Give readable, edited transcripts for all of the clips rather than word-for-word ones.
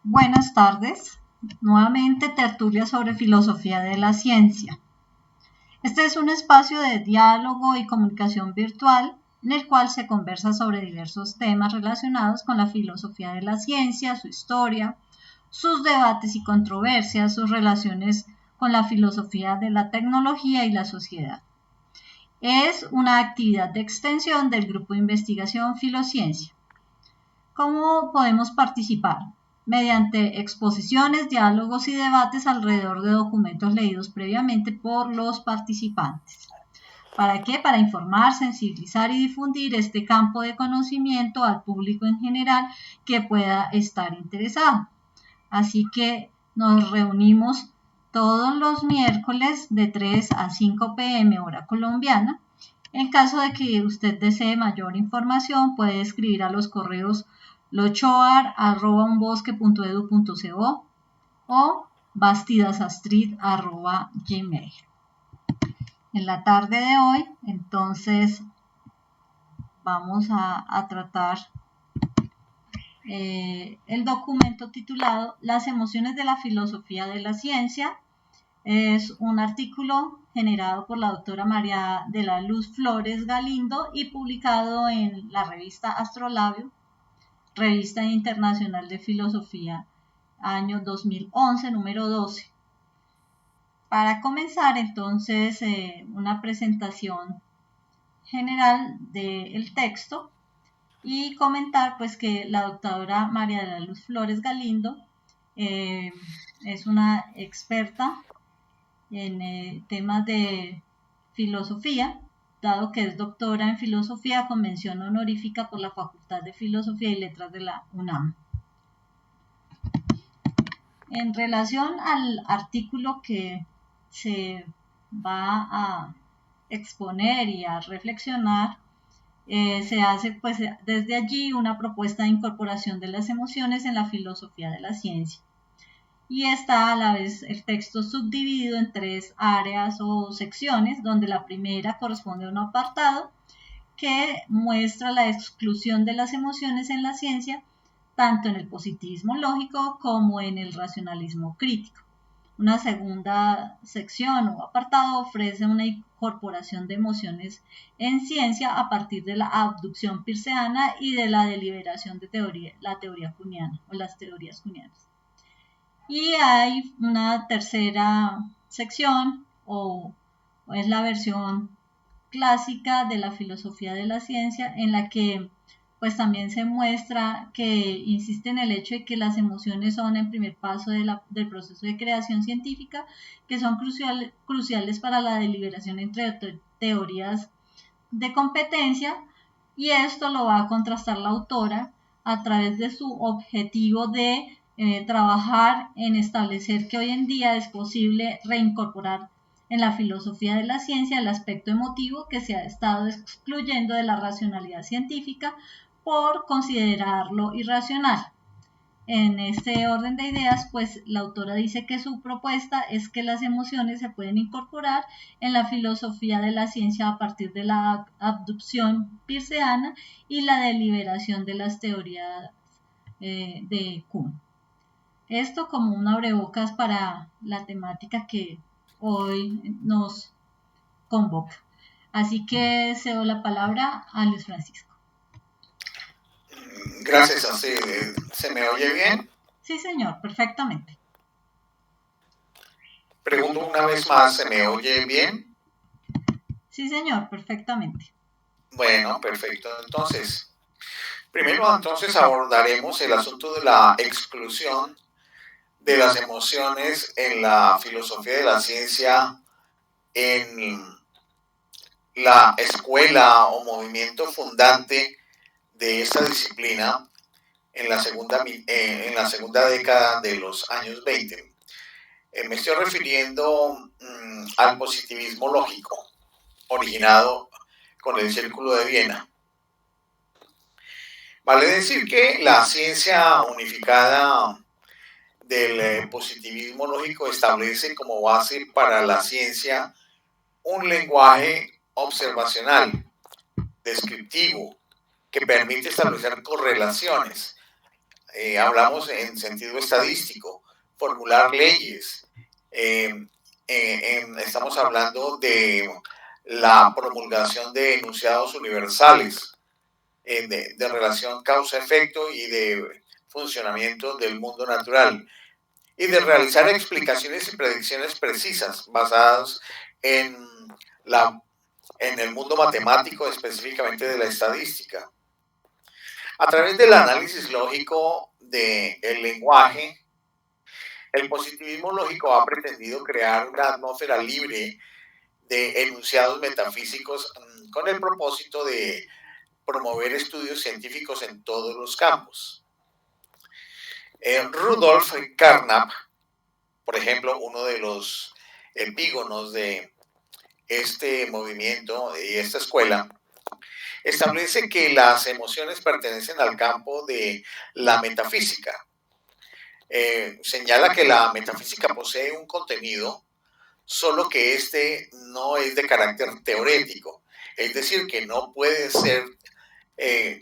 Buenas tardes. Nuevamente tertulia sobre filosofía de la ciencia. Este es un espacio de diálogo y comunicación virtual en el cual se conversa sobre diversos temas relacionados con la filosofía de la ciencia, su historia, sus debates y controversias, sus relaciones con la filosofía de la tecnología y la sociedad. Es una actividad de extensión del Grupo de Investigación Filociencia. ¿Cómo podemos participar? Mediante exposiciones, diálogos y debates alrededor de documentos leídos previamente por los participantes. ¿Para qué? Para informar, sensibilizar y difundir este campo de conocimiento al público en general que pueda estar interesado. Así que nos reunimos todos los miércoles de 3 a 5 p.m. hora colombiana. En caso de que usted desee mayor información, puede escribir a los correos lochoar@unbosque.edu.co o bastidasastrid@gmail. En la tarde de hoy, entonces, vamos a tratar el documento titulado Las emociones de la filosofía de la ciencia. Es un artículo generado por la doctora María de la Luz Flores Galindo y publicado en la revista Astrolabio, Revista Internacional de Filosofía, año 2011, número 12. Para comenzar, entonces, una presentación general del texto y comentar pues que la doctora María de la Luz Flores Galindo es una experta en temas de filosofía, dado que es doctora en filosofía con mención honorífica por la Facultad de Filosofía y Letras de la UNAM. En relación al artículo que se va a exponer y a reflexionar, se hace pues desde allí una propuesta de incorporación de las emociones en la filosofía de la ciencia. Y está a la vez el texto subdividido en tres áreas o secciones, donde la primera corresponde a un apartado que muestra la exclusión de las emociones en la ciencia, tanto en el positivismo lógico como en el racionalismo crítico. Una segunda sección o apartado ofrece una incorporación de emociones en ciencia a partir de la abducción pirceana y de la deliberación de la teoría kuhniana o las teorías kuhnianas. Y hay una tercera sección o es la versión clásica de la filosofía de la ciencia, en la que pues también se muestra que insiste en el hecho de que las emociones son el primer paso del proceso de creación científica, que son cruciales para la deliberación entre teorías de competencia, y esto lo va a contrastar la autora a través de su objetivo de trabajar en establecer que hoy en día es posible reincorporar en la filosofía de la ciencia el aspecto emotivo que se ha estado excluyendo de la racionalidad científica por considerarlo irracional. En este orden de ideas, pues la autora dice que su propuesta es que las emociones se pueden incorporar en la filosofía de la ciencia a partir de la abducción pirceana y la deliberación de las teorías de Kuhn. Esto como un abrebocas para la temática que hoy nos convoca. Así que cedo la palabra a Luis Francisco. Gracias, ¿se me oye bien? Sí, señor, perfectamente. Pregunto una vez más, ¿se me oye bien? Sí, señor, perfectamente. Bueno, perfecto. Entonces, primero abordaremos el asunto de la exclusión de las emociones en la filosofía de la ciencia, en la escuela o movimiento fundante de esta disciplina en la segunda década de los años 20. Me estoy refiriendo al positivismo lógico, originado con el Círculo de Viena. Vale decir que la ciencia unificada del positivismo lógico establece como base para la ciencia un lenguaje observacional, descriptivo, que permite establecer correlaciones hablamos en sentido estadístico, formular leyes. Estamos hablando de la promulgación de enunciados universales, de relación causa-efecto y de funcionamiento del mundo natural, y de realizar explicaciones y predicciones precisas basadas en, en el mundo matemático, específicamente de la estadística. A través del análisis lógico del lenguaje, el positivismo lógico ha pretendido crear una atmósfera libre de enunciados metafísicos con el propósito de promover estudios científicos en todos los campos. Rudolf Carnap, por ejemplo, uno de los epígonos de este movimiento y esta escuela, establece que las emociones pertenecen al campo de la metafísica. Señala que la metafísica posee un contenido, solo que este no es de carácter teorético, es decir, que no puede ser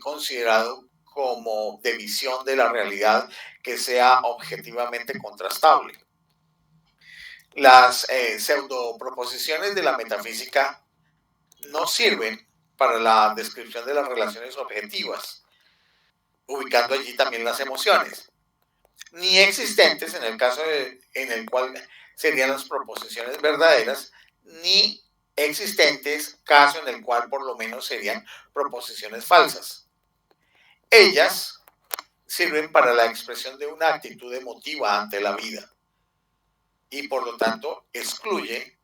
considerado como de visión de la realidad que sea objetivamente contrastable. Las pseudoproposiciones de la metafísica no sirven para la descripción de las relaciones objetivas, ubicando allí también las emociones, ni existentes en el caso en el cual serían las proposiciones verdaderas, ni existentes caso en el cual por lo menos serían proposiciones falsas. Ellas sirven para la expresión de una actitud emotiva ante la vida y por lo tanto excluye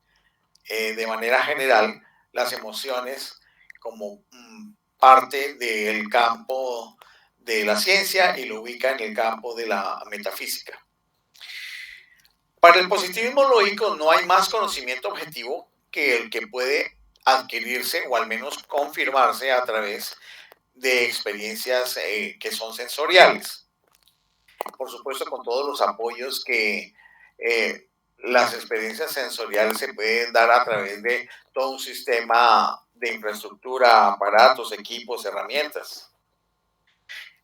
de manera general las emociones como parte del campo de la ciencia y lo ubica en el campo de la metafísica. Para el positivismo lógico no hay más conocimiento objetivo que el que puede adquirirse o al menos confirmarse a través de experiencias que son sensoriales. Por supuesto, con todos los apoyos que las experiencias sensoriales se pueden dar a través de todo un sistema de infraestructura, aparatos, equipos, herramientas.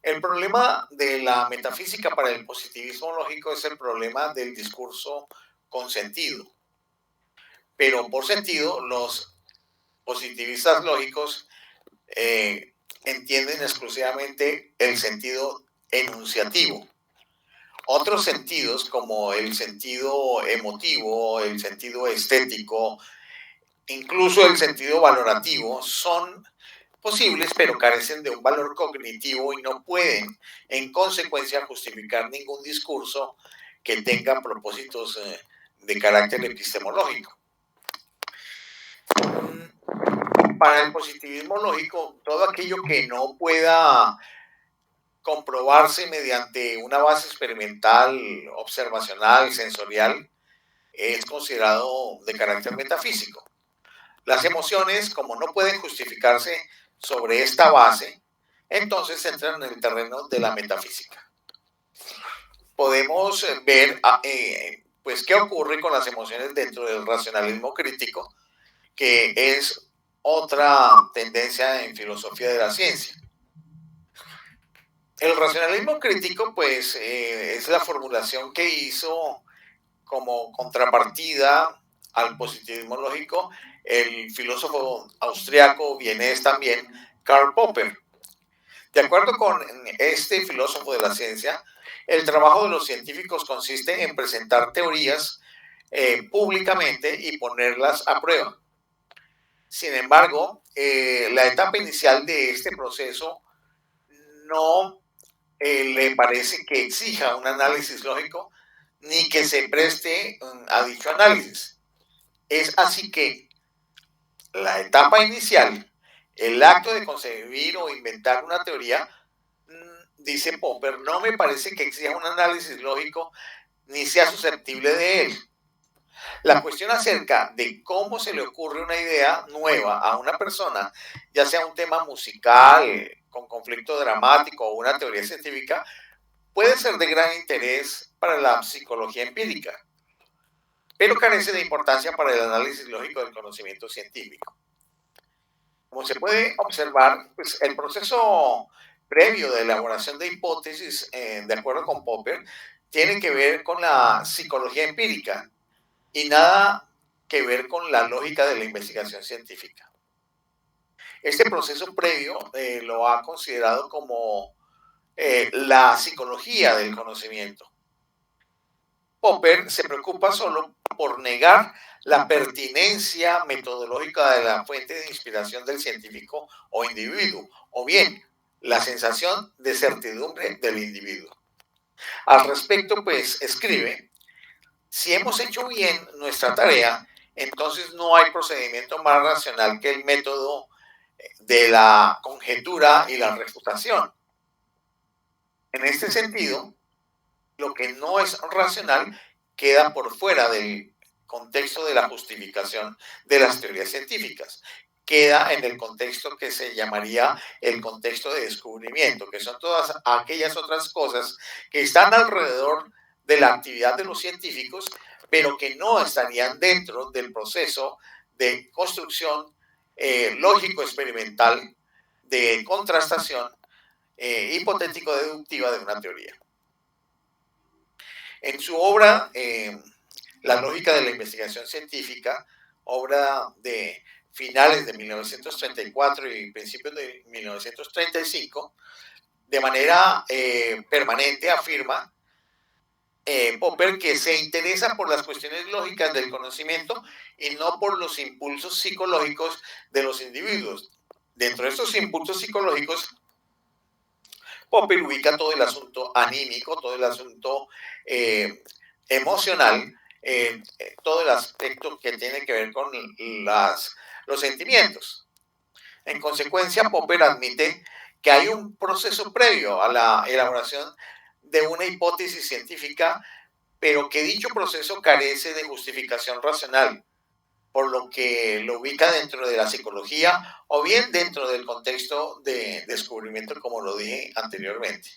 El problema de la metafísica para el positivismo lógico es el problema del discurso con sentido. Pero por sentido, los positivistas lógicos entienden exclusivamente el sentido enunciativo. Otros sentidos, como el sentido emotivo, el sentido estético, incluso el sentido valorativo, son posibles, pero carecen de un valor cognitivo y no pueden, en consecuencia, justificar ningún discurso que tenga propósitos de carácter epistemológico. Para el positivismo lógico, todo aquello que no pueda comprobarse mediante una base experimental, observacional, sensorial, es considerado de carácter metafísico. Las emociones, como no pueden justificarse sobre esta base, entonces entran en el terreno de la metafísica. Podemos ver pues qué ocurre con las emociones dentro del racionalismo crítico, que es otra tendencia en filosofía de la ciencia. El racionalismo crítico, pues, es la formulación que hizo como contrapartida al positivismo lógico el filósofo austriaco vienés también, Karl Popper. De acuerdo con este filósofo de la ciencia, el trabajo de los científicos consiste en presentar teorías públicamente y ponerlas a prueba. Sin embargo, la etapa inicial de este proceso no le parece que exija un análisis lógico ni que se preste a dicho análisis. Es así que la etapa inicial, el acto de concebir o inventar una teoría, dice Popper, no me parece que exija un análisis lógico ni sea susceptible de él. La cuestión acerca de cómo se le ocurre una idea nueva a una persona, ya sea un tema musical, con conflicto dramático o una teoría científica, puede ser de gran interés para la psicología empírica, pero carece de importancia para el análisis lógico del conocimiento científico. Como se puede observar, pues el proceso previo de elaboración de hipótesis, de acuerdo con Popper, tiene que ver con la psicología empírica y nada que ver con la lógica de la investigación científica. Este proceso previo lo ha considerado como la psicología del conocimiento. Popper se preocupa solo por negar la pertinencia metodológica de la fuente de inspiración del científico o individuo, o bien la sensación de certidumbre del individuo. Al respecto, pues, escribe: si hemos hecho bien nuestra tarea, entonces no hay procedimiento más racional que el método de la conjetura y la refutación. En este sentido, lo que no es racional queda por fuera del contexto de la justificación de las teorías científicas. Queda en el contexto que se llamaría el contexto de descubrimiento, que son todas aquellas otras cosas que están alrededor de la actividad de los científicos, pero que no estarían dentro del proceso de construcción lógico-experimental, de contrastación hipotético-deductiva de una teoría. En su obra, La lógica de la investigación científica, obra de finales de 1934 y principios de 1935, de manera permanente afirma Popper que se interesa por las cuestiones lógicas del conocimiento y no por los impulsos psicológicos de los individuos. Dentro de estos impulsos psicológicos, Popper ubica todo el asunto anímico, todo el asunto emocional, todo el aspecto que tiene que ver con los sentimientos. En consecuencia, Popper admite que hay un proceso previo a la elaboración de una hipótesis científica, pero que dicho proceso carece de justificación racional, por lo que lo ubica dentro de la psicología o bien dentro del contexto de descubrimiento, como lo dije anteriormente.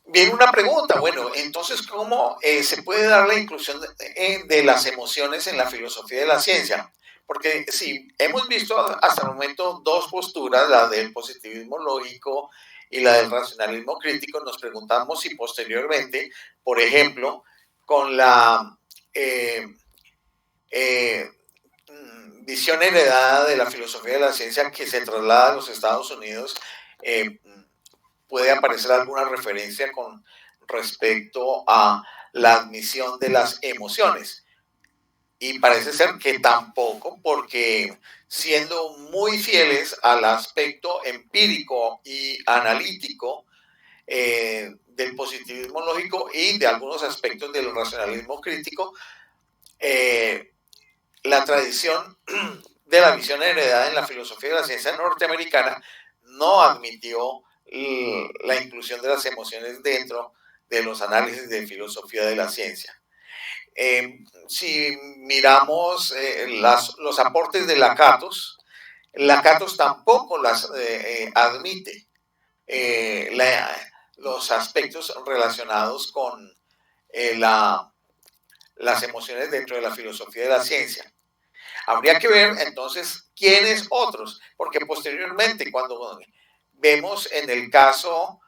Viene una pregunta, bueno, entonces, ¿cómo se puede dar la inclusión de las emociones en la filosofía de la ciencia? Porque sí, hemos visto hasta el momento dos posturas, la del positivismo lógico y la del racionalismo crítico. Nos preguntamos si posteriormente, por ejemplo, con la visión heredada de la filosofía de la ciencia que se traslada a los Estados Unidos, puede aparecer alguna referencia con respecto a la admisión de las emociones. Y parece ser que tampoco, porque siendo muy fieles al aspecto empírico y analítico del positivismo lógico y de algunos aspectos del racionalismo crítico, la tradición de la visión heredada en la filosofía de la ciencia norteamericana no admitió la inclusión de las emociones dentro de los análisis de filosofía de la ciencia. Si miramos los aportes de Lakatos tampoco las admite los aspectos relacionados con las emociones dentro de la filosofía de la ciencia. Habría que ver entonces quiénes otros, porque posteriormente cuando vemos en el caso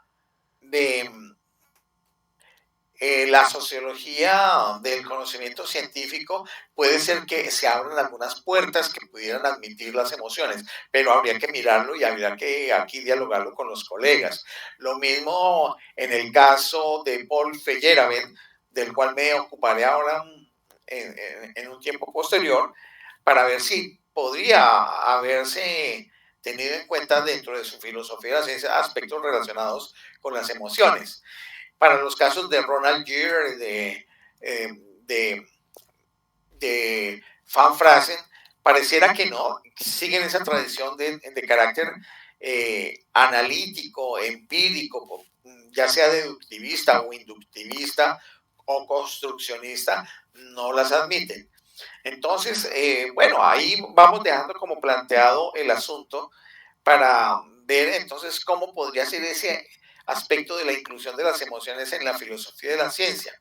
de la sociología del conocimiento científico, puede ser que se abran algunas puertas que pudieran admitir las emociones, pero habría que mirarlo y habría que aquí dialogarlo con los colegas. Lo mismo en el caso de Paul Feyerabend, del cual me ocuparé ahora en un tiempo posterior, para ver si podría haberse tenido en cuenta dentro de su filosofía de la ciencia aspectos relacionados con las emociones. Para los casos de Ronald Gere, de Van Frazen, pareciera que no, siguen esa tradición de carácter analítico, empírico, ya sea deductivista o inductivista o construccionista, no las admiten. Entonces, bueno, ahí vamos dejando como planteado el asunto para ver entonces cómo podría ser ese aspecto de la inclusión de las emociones en la filosofía de la ciencia.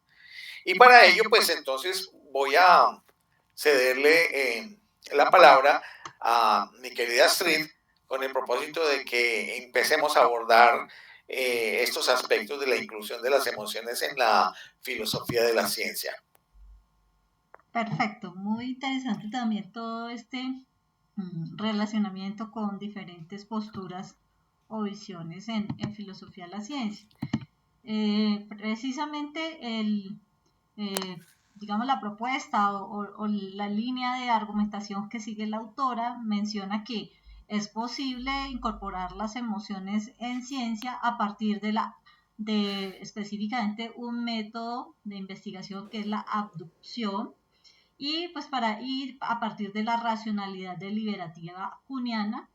Y para ello, pues entonces voy a cederle la palabra a mi querida Astrid con el propósito de que empecemos a abordar estos aspectos de la inclusión de las emociones en la filosofía de la ciencia. Perfecto, muy interesante también todo este relacionamiento con diferentes posturas o visiones en filosofía de la ciencia. Precisamente digamos, la propuesta o la línea de argumentación que sigue la autora menciona que es posible incorporar las emociones en ciencia a partir de específicamente un método de investigación que es la abducción, y pues para ir a partir de la racionalidad deliberativa kuhniana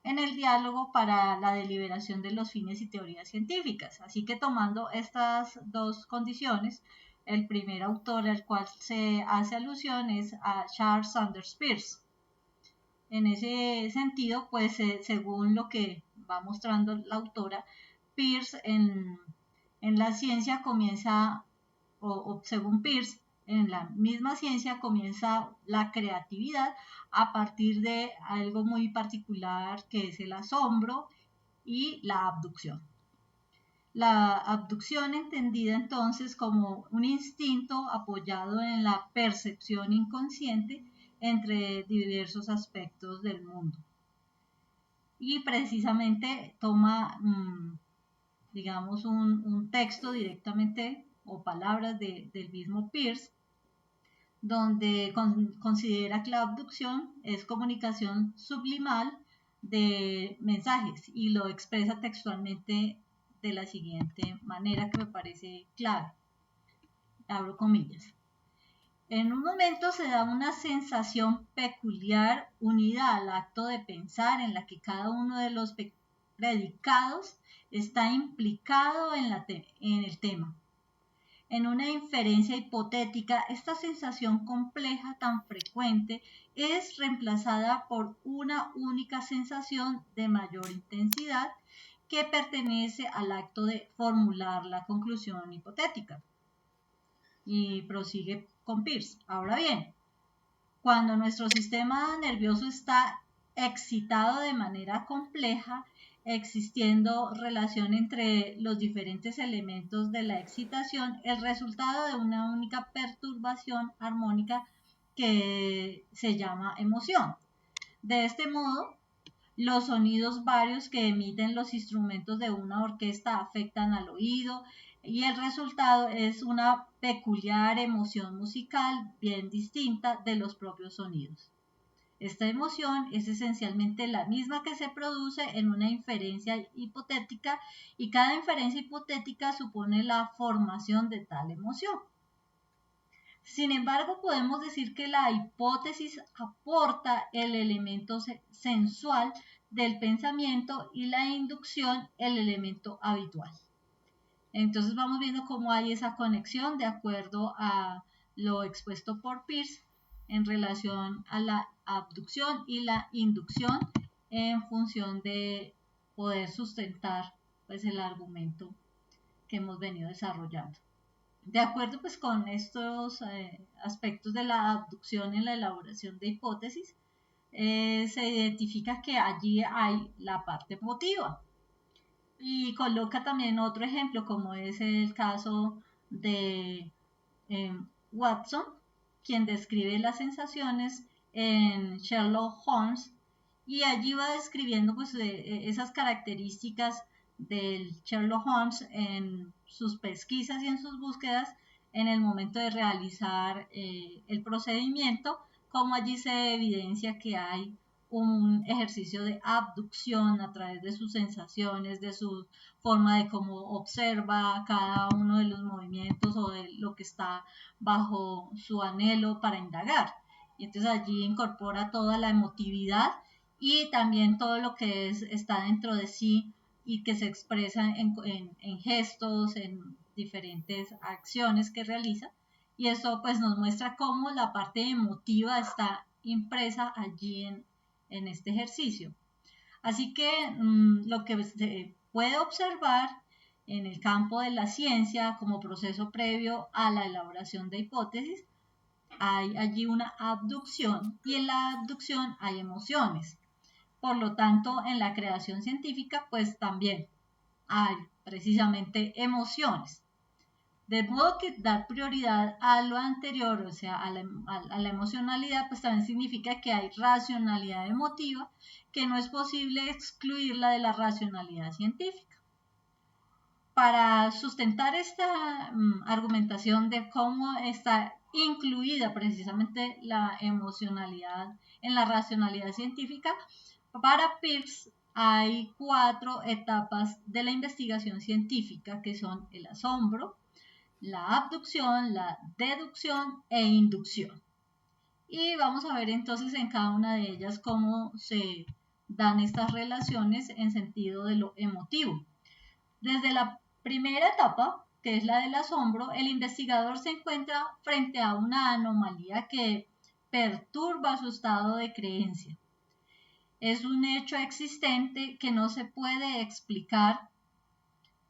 en el diálogo para la deliberación de los fines y teorías científicas. Así que tomando estas dos condiciones, el primer autor al cual se hace alusión es a Charles Sanders Peirce. En ese sentido, pues según lo que va mostrando la autora, Peirce en la ciencia comienza, o según Peirce, en la misma ciencia comienza la creatividad a partir de algo muy particular que es el asombro y la abducción. La abducción entendida entonces como un instinto apoyado en la percepción inconsciente entre diversos aspectos del mundo. Y precisamente toma, digamos, un texto directamente o palabras del mismo Peirce, donde considera que la abducción es comunicación sublimal de mensajes y lo expresa textualmente de la siguiente manera que me parece clara. Abro comillas. En un momento se da una sensación peculiar unida al acto de pensar en la que cada uno de los predicados está implicado en el tema. En una inferencia hipotética, esta sensación compleja tan frecuente es reemplazada por una única sensación de mayor intensidad que pertenece al acto de formular la conclusión hipotética. Y prosigue con Peirce. Ahora bien, cuando nuestro sistema nervioso está excitado de manera compleja, existiendo relación entre los diferentes elementos de la excitación, el resultado de una única perturbación armónica que se llama emoción. De este modo, los sonidos varios que emiten los instrumentos de una orquesta afectan al oído y el resultado es una peculiar emoción musical bien distinta de los propios sonidos. Esta emoción es esencialmente la misma que se produce en una inferencia hipotética y cada inferencia hipotética supone la formación de tal emoción. Sin embargo, podemos decir que la hipótesis aporta el elemento sensual del pensamiento y la inducción el elemento habitual. Entonces vamos viendo cómo hay esa conexión de acuerdo a lo expuesto por Peirce en relación a la abducción y la inducción en función de poder sustentar pues el argumento que hemos venido desarrollando. De acuerdo pues con estos aspectos de la abducción en la elaboración de hipótesis, se identifica que allí hay la parte emotiva y coloca también otro ejemplo como es el caso de Watson, quien describe las sensaciones en Sherlock Holmes y allí va describiendo pues esas características del Sherlock Holmes en sus pesquisas y en sus búsquedas en el momento de realizar el procedimiento, como allí se evidencia que hay un ejercicio de abducción a través de sus sensaciones, de su forma de cómo observa cada uno de los movimientos o de lo que está bajo su anhelo para indagar. Y entonces allí incorpora toda la emotividad y también todo lo que está dentro de sí y que se expresa en gestos, en diferentes acciones que realiza. Y eso pues nos muestra cómo la parte emotiva está impresa allí en este ejercicio. Así que lo que se puede observar en el campo de la ciencia como proceso previo a la elaboración de hipótesis, hay allí una abducción y en la abducción hay emociones. Por lo tanto, en la creación científica, pues también hay precisamente emociones. De modo que dar prioridad a lo anterior, o sea, a la emocionalidad, pues también significa que hay racionalidad emotiva, que no es posible excluirla de la racionalidad científica. Para sustentar esta argumentación de cómo está incluida precisamente la emocionalidad en la racionalidad científica, para Peirce hay 4 etapas de la investigación científica, que son el asombro, la abducción, la deducción e inducción. Y vamos a ver entonces en cada una de ellas cómo se dan estas relaciones en sentido de lo emotivo. Desde la primera etapa, que es la del asombro, el investigador se encuentra frente a una anomalía que perturba su estado de creencia. Es un hecho existente que no se puede explicar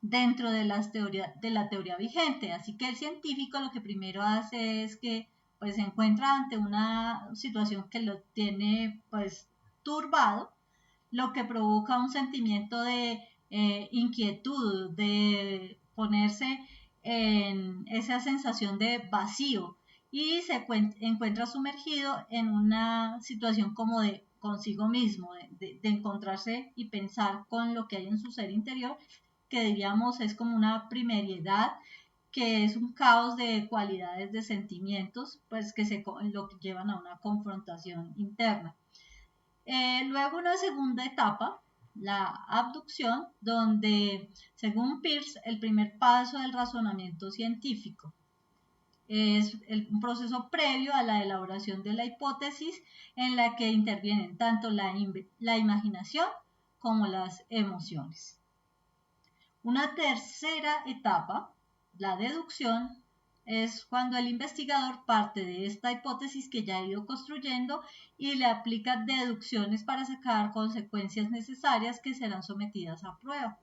dentro de la teoría vigente. Así que el científico lo que primero hace es que pues, se encuentra ante una situación que lo tiene pues turbado, lo que provoca un sentimiento de inquietud, de ponerse en esa sensación de vacío y se encuentra sumergido en una situación como de consigo mismo, de encontrarse y pensar con lo que hay en su ser interior, que diríamos es como una primeriedad, que es un caos de cualidades, de sentimientos, pues que lo llevan a una confrontación interna. Luego una segunda etapa, la abducción, donde según Peirce el primer paso del razonamiento científico es un proceso previo a la elaboración de la hipótesis en la que intervienen tanto la imaginación como las emociones. Una tercera etapa, la deducción, es cuando el investigador parte de esta hipótesis que ya ha ido construyendo y le aplica deducciones para sacar consecuencias necesarias que serán sometidas a prueba.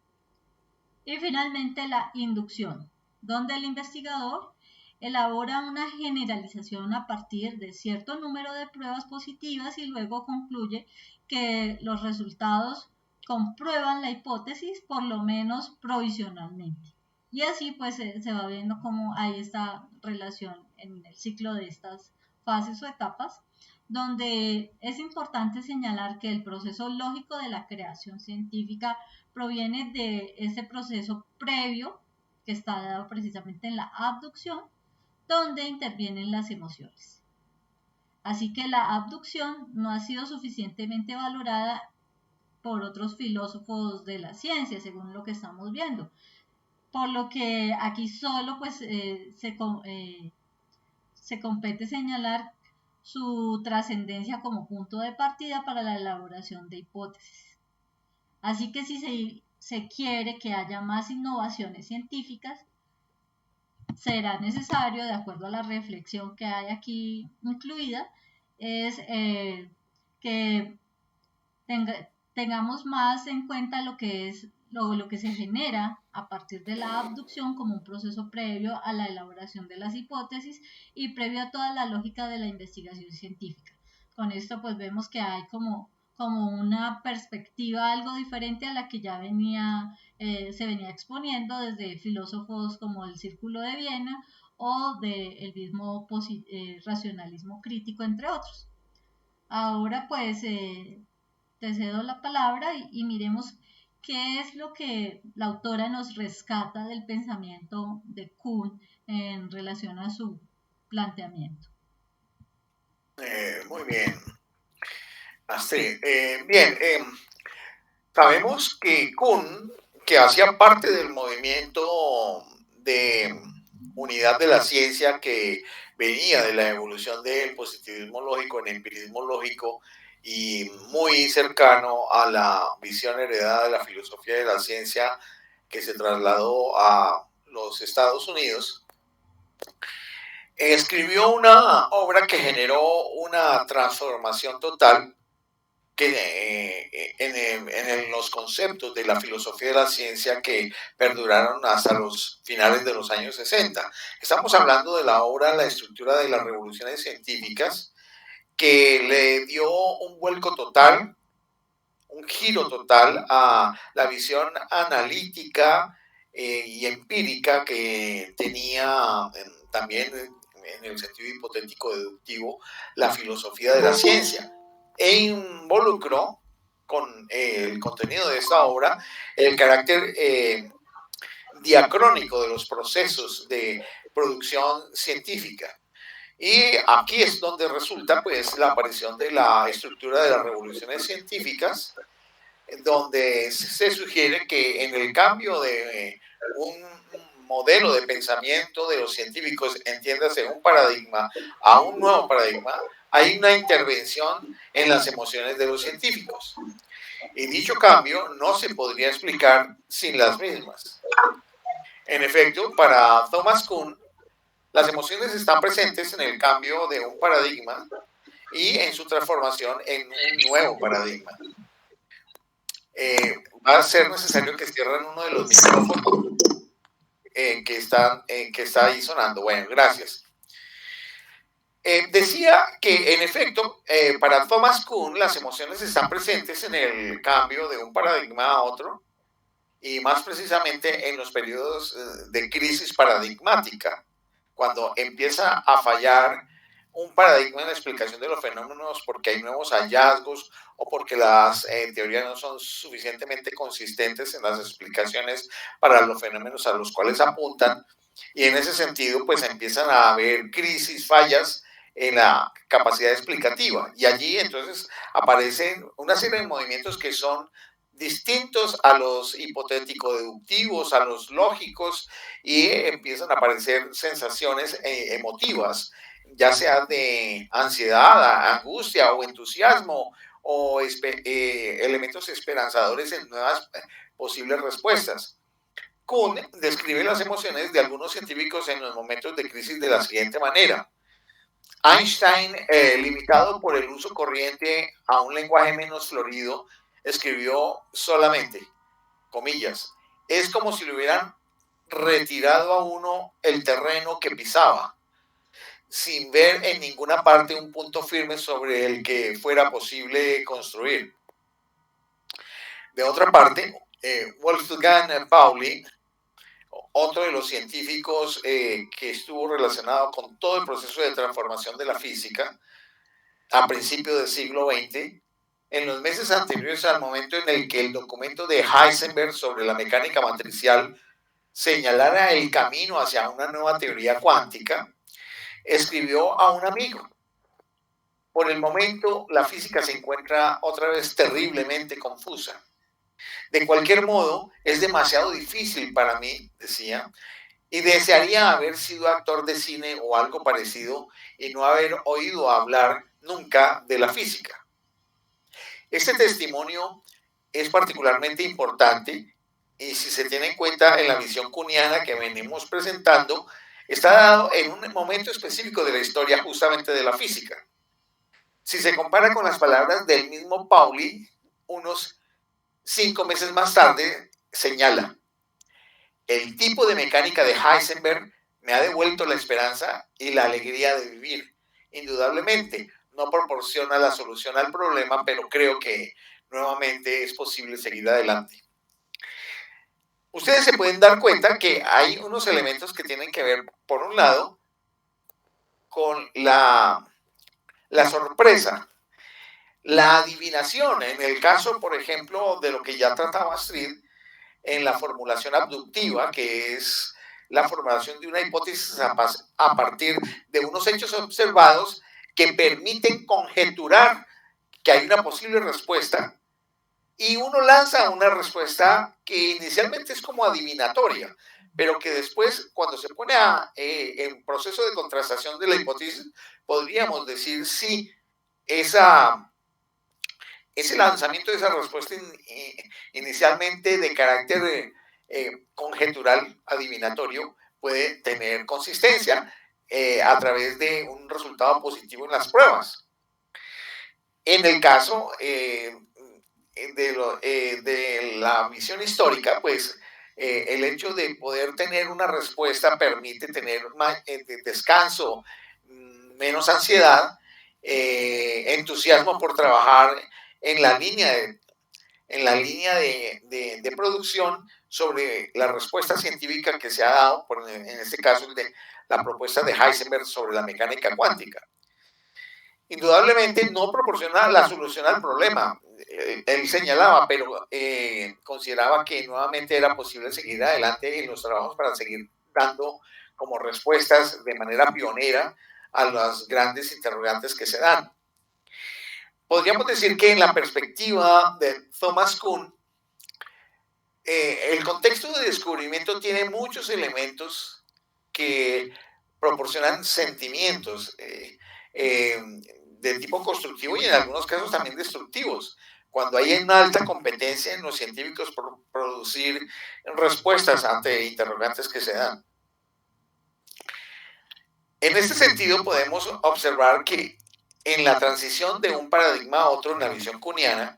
Y finalmente la inducción, donde el investigador elabora una generalización a partir de cierto número de pruebas positivas y luego concluye que los resultados comprueban la hipótesis por lo menos provisionalmente. Y así pues se va viendo cómo hay esta relación en el ciclo de estas fases o etapas, donde es importante señalar que el proceso lógico de la creación científica proviene de ese proceso previo que está dado precisamente en la abducción, donde intervienen las emociones. Así que la abducción no ha sido suficientemente valorada por otros filósofos de la ciencia, según lo que estamos viendo. Por lo que aquí solo pues, se compete señalar su trascendencia como punto de partida para la elaboración de hipótesis. Así que si se quiere que haya más innovaciones científicas, será necesario, de acuerdo a la reflexión que hay aquí incluida, es que tengamos más en cuenta lo que es lo que se genera a partir de la abducción como un proceso previo a la elaboración de las hipótesis y previo a toda la lógica de la investigación científica. Con esto pues vemos que hay como una perspectiva algo diferente a la que ya se venía exponiendo desde filósofos como el Círculo de Viena o del mismo racionalismo crítico, entre otros. Ahora pues te cedo la palabra y miremos qué es lo que la autora nos rescata del pensamiento de Kuhn en relación a su planteamiento. Muy bien. Astrid, bien, sabemos que Kuhn, que hacía parte del movimiento de unidad de la ciencia que venía de la evolución del positivismo lógico, el empirismo lógico, y muy cercano a la visión heredada de la filosofía de la ciencia que se trasladó a los Estados Unidos, escribió una obra que generó una transformación total en los conceptos de la filosofía de la ciencia que perduraron hasta los finales de los años 60. Estamos hablando de la obra La estructura de las revoluciones científicas, que le dio un vuelco total un giro total a la visión analítica y empírica que tenía también en el sentido hipotético deductivo la filosofía de la ciencia, e involucró con el contenido de esta obra el carácter diacrónico de los procesos de producción científica. Y aquí es donde resulta pues la aparición de la estructura de las revoluciones científicas, donde se sugiere que en el cambio de un modelo de pensamiento de los científicos, entiéndase un paradigma a un nuevo paradigma, hay una intervención en las emociones de los científicos. Y dicho cambio no se podría explicar sin las mismas. En efecto, para Thomas Kuhn, las emociones están presentes en el cambio de un paradigma y en su transformación en un nuevo paradigma. Va a ser necesario que cierren uno de los micrófonos que está ahí sonando. Bueno, gracias. Decía que, en efecto, para Thomas Kuhn, las emociones están presentes en el cambio de un paradigma a otro, y más precisamente en los periodos de crisis paradigmática, cuando empieza a fallar un paradigma en la explicación de los fenómenos porque hay nuevos hallazgos o porque las teorías no son suficientemente consistentes en las explicaciones para los fenómenos a los cuales apuntan, y en ese sentido pues empiezan a haber crisis, fallas en la capacidad explicativa, y allí entonces aparecen una serie de movimientos que son distintos a los hipotético-deductivos, a los lógicos, y empiezan a aparecer sensaciones emotivas, ya sea de ansiedad, angustia o entusiasmo, o elementos esperanzadores en nuevas posibles respuestas. Kuhn describe las emociones de algunos científicos en los momentos de crisis de la siguiente manera. Einstein, limitado por el uso corriente a un lenguaje menos florido, escribió solamente, comillas, es como si le hubieran retirado a uno el terreno que pisaba, sin ver en ninguna parte un punto firme sobre el que fuera posible construir. De otra parte, Wolfgang Pauli, otro de los científicos que estuvo relacionado con todo el proceso de transformación de la física a principios del siglo XX, en los meses anteriores al momento en el que el documento de Heisenberg sobre la mecánica matricial señalara el camino hacia una nueva teoría cuántica, escribió a un amigo: por el momento la física se encuentra otra vez terriblemente confusa. De cualquier modo, es demasiado difícil para mí, decía, y desearía haber sido actor de cine o algo parecido y no haber oído hablar nunca de la física. Este testimonio es particularmente importante, y si se tiene en cuenta en la visión kuhniana que venimos presentando, está dado en un momento específico de la historia justamente de la física. Si se compara con las palabras del mismo Pauli, unos 5 meses más tarde, señala: el tipo de mecánica de Heisenberg me ha devuelto la esperanza y la alegría de vivir. Indudablemente, no proporciona la solución al problema, pero creo que nuevamente es posible seguir adelante. Ustedes se pueden dar cuenta que hay unos elementos que tienen que ver, por un lado, con la sorpresa, la adivinación, en el caso, por ejemplo, de lo que ya trataba Astrid, en la formulación abductiva, que es la formulación de una hipótesis a partir de unos hechos observados que permiten conjeturar que hay una posible respuesta, y uno lanza una respuesta que inicialmente es como adivinatoria, pero que después, cuando se pone en proceso de contrastación de la hipótesis, podríamos decir si ese lanzamiento de esa respuesta inicialmente de carácter conjetural, adivinatorio, puede tener consistencia a través de un resultado positivo en las pruebas. En el caso de la visión histórica, pues el hecho de poder tener una respuesta permite tener más descanso, menos ansiedad, entusiasmo por trabajar en la línea en la línea de producción sobre la respuesta científica que se ha dado, en este caso la propuesta de Heisenberg sobre la mecánica cuántica. Indudablemente no proporciona la solución al problema, él señalaba, pero consideraba que nuevamente era posible seguir adelante en los trabajos para seguir dando como respuestas de manera pionera a las grandes interrogantes que se dan. Podríamos decir que en la perspectiva de Thomas Kuhn, el contexto de descubrimiento tiene muchos elementos que proporcionan sentimientos de tipo constructivo y en algunos casos también destructivos. Cuando hay una alta competencia en los científicos por producir respuestas ante interrogantes que se dan. En este sentido, podemos observar que en la transición de un paradigma a otro en la visión kuhniana,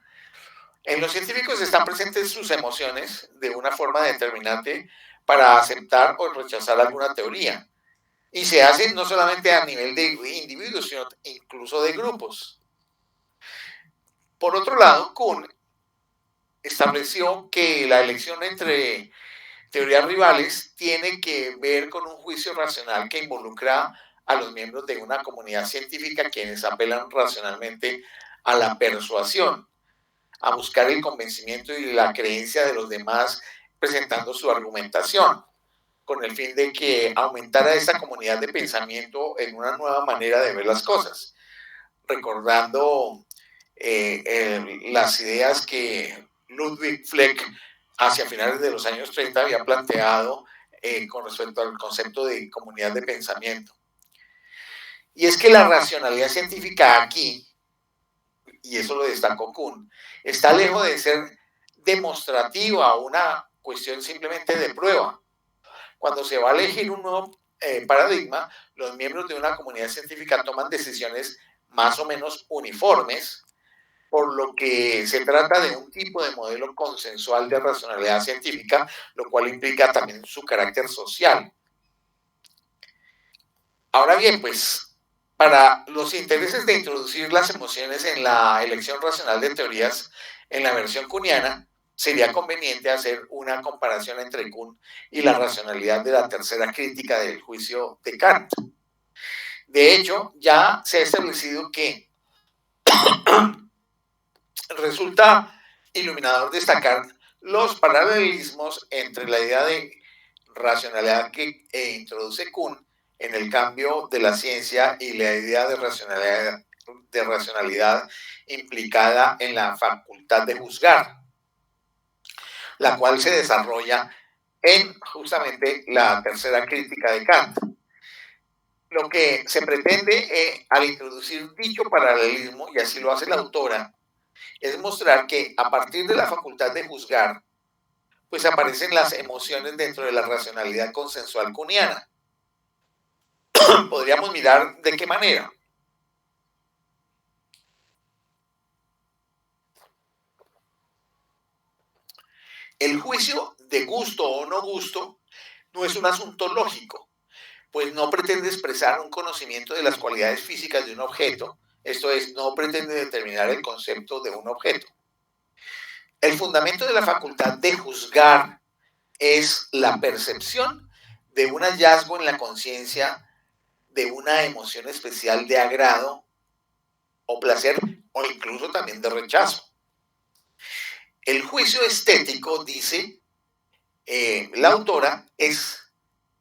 en los científicos están presentes sus emociones de una forma determinante para aceptar o rechazar alguna teoría. Y se hace no solamente a nivel de individuos, sino incluso de grupos. Por otro lado, Kuhn estableció que la elección entre teorías rivales tiene que ver con un juicio racional que involucra a los miembros de una comunidad científica quienes apelan racionalmente a la persuasión, a buscar el convencimiento y la creencia de los demás presentando su argumentación, con el fin de que aumentara esa comunidad de pensamiento en una nueva manera de ver las cosas, recordando las ideas que Ludwig Fleck hacia finales de los años 30 había planteado con respecto al concepto de comunidad de pensamiento. Y es que la racionalidad científica aquí, y eso lo destacó Kuhn, está lejos de ser demostrativa o una cuestión simplemente de prueba. Cuando se va a elegir un nuevo paradigma, los miembros de una comunidad científica toman decisiones más o menos uniformes, por lo que se trata de un tipo de modelo consensual de racionalidad científica, lo cual implica también su carácter social. Ahora bien, pues, para los intereses de introducir las emociones en la elección racional de teorías en la versión kuhniana, sería conveniente hacer una comparación entre Kuhn y la racionalidad de la tercera crítica del juicio de Kant. De hecho, ya se ha establecido que resulta iluminador destacar los paralelismos entre la idea de racionalidad que introduce Kuhn en el cambio de la ciencia y la idea de racionalidad implicada en la facultad de juzgar, la cual se desarrolla en justamente la tercera crítica de Kant. Lo que se pretende al introducir dicho paralelismo, y así lo hace la autora, es mostrar que a partir de la facultad de juzgar, pues aparecen las emociones dentro de la racionalidad consensual kuhniana. Podríamos mirar de qué manera. El juicio de gusto o no gusto no es un asunto lógico, pues no pretende expresar un conocimiento de las cualidades físicas de un objeto, esto es, no pretende determinar el concepto de un objeto. El fundamento de la facultad de juzgar es la percepción de un hallazgo en la conciencia de una emoción especial de agrado o placer o incluso también de rechazo. El juicio estético, dice la autora, es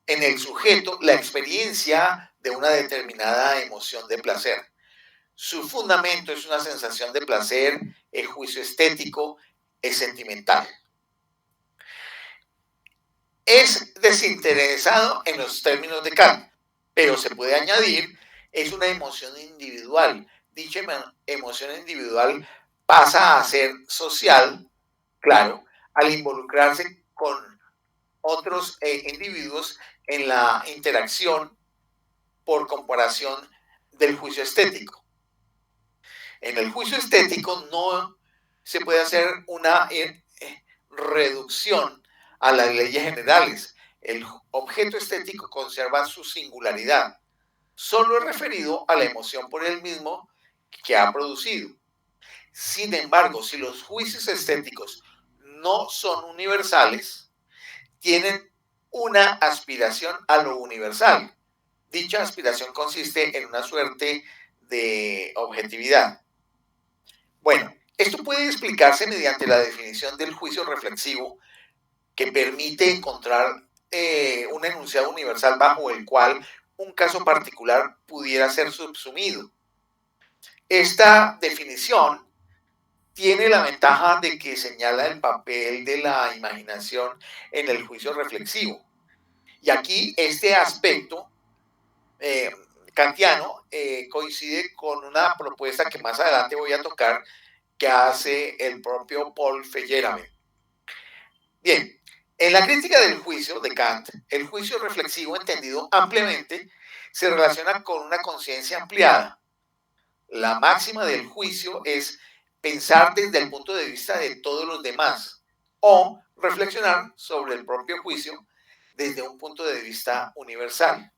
en el sujeto la experiencia de una determinada emoción de placer. Su fundamento es una sensación de placer, el juicio estético es sentimental. Es desinteresado en los términos de Kant, pero se puede añadir, es una emoción individual. Dicha emoción individual pasa a ser social, claro, al involucrarse con otros individuos en la interacción por comparación del juicio estético. En el juicio estético no se puede hacer una reducción a las leyes generales. El objeto estético conserva su singularidad. Solo es referido a la emoción por él mismo que ha producido. Sin embargo, si los juicios estéticos no son universales, tienen una aspiración a lo universal. Dicha aspiración consiste en una suerte de objetividad. Bueno, esto puede explicarse mediante la definición del juicio reflexivo, que permite encontrar un enunciado universal bajo el cual un caso particular pudiera ser subsumido. Esta definición tiene la ventaja de que señala el papel de la imaginación en el juicio reflexivo. Y aquí este aspecto eh, kantiano coincide con una propuesta que más adelante voy a tocar, que hace el propio Paul Feyerabend. Bien, en la crítica del juicio de Kant, el juicio reflexivo entendido ampliamente se relaciona con una conciencia ampliada. La máxima del juicio es pensar desde el punto de vista de todos los demás o reflexionar sobre el propio juicio desde un punto de vista universal.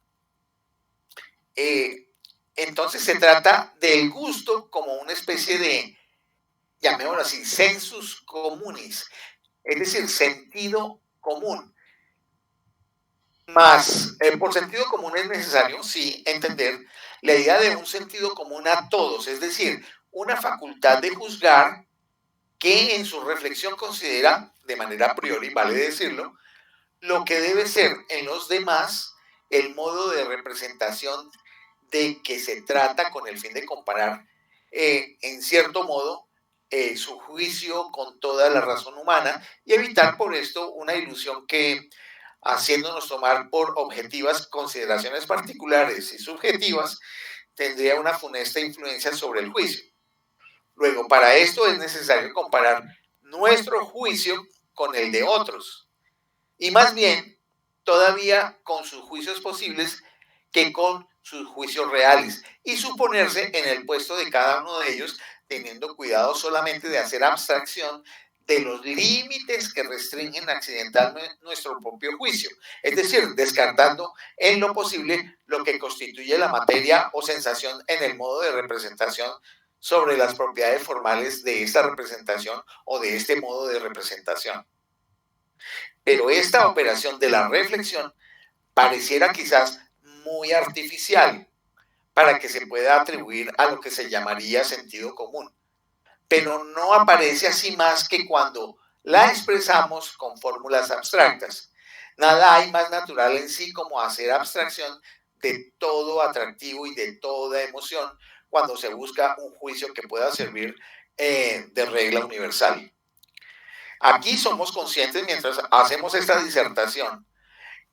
Entonces se trata del gusto como una especie de, llamémoslo así, sensus communis, es decir, sentido común. Más, por sentido común es necesario, sí, entender la idea de un sentido común a todos, es decir, una facultad de juzgar que en su reflexión considera, de manera a priori, vale decirlo, lo que debe ser en los demás el modo de representación de que se trata, con el fin de comparar, en cierto modo, su juicio con toda la razón humana y evitar por esto una ilusión que, haciéndonos tomar por objetivas consideraciones particulares y subjetivas, tendría una funesta influencia sobre el juicio. Luego, para esto es necesario comparar nuestro juicio con el de otros, y más bien, todavía con sus juicios posibles que con sus juicios reales, y suponerse en el puesto de cada uno de ellos, teniendo cuidado solamente de hacer abstracción de los límites que restringen accidentalmente nuestro propio juicio, es decir, descartando en lo posible lo que constituye la materia o sensación en el modo de representación sobre las propiedades formales de esta representación o de este modo de representación. Pero esta operación de la reflexión pareciera quizás muy artificial para que se pueda atribuir a lo que se llamaría sentido común, pero no aparece así más que cuando la expresamos con fórmulas abstractas. Nada hay más natural en sí como hacer abstracción de todo atractivo y de toda emoción cuando se busca un juicio que pueda servir de regla universal. Aquí somos conscientes, mientras hacemos esta disertación,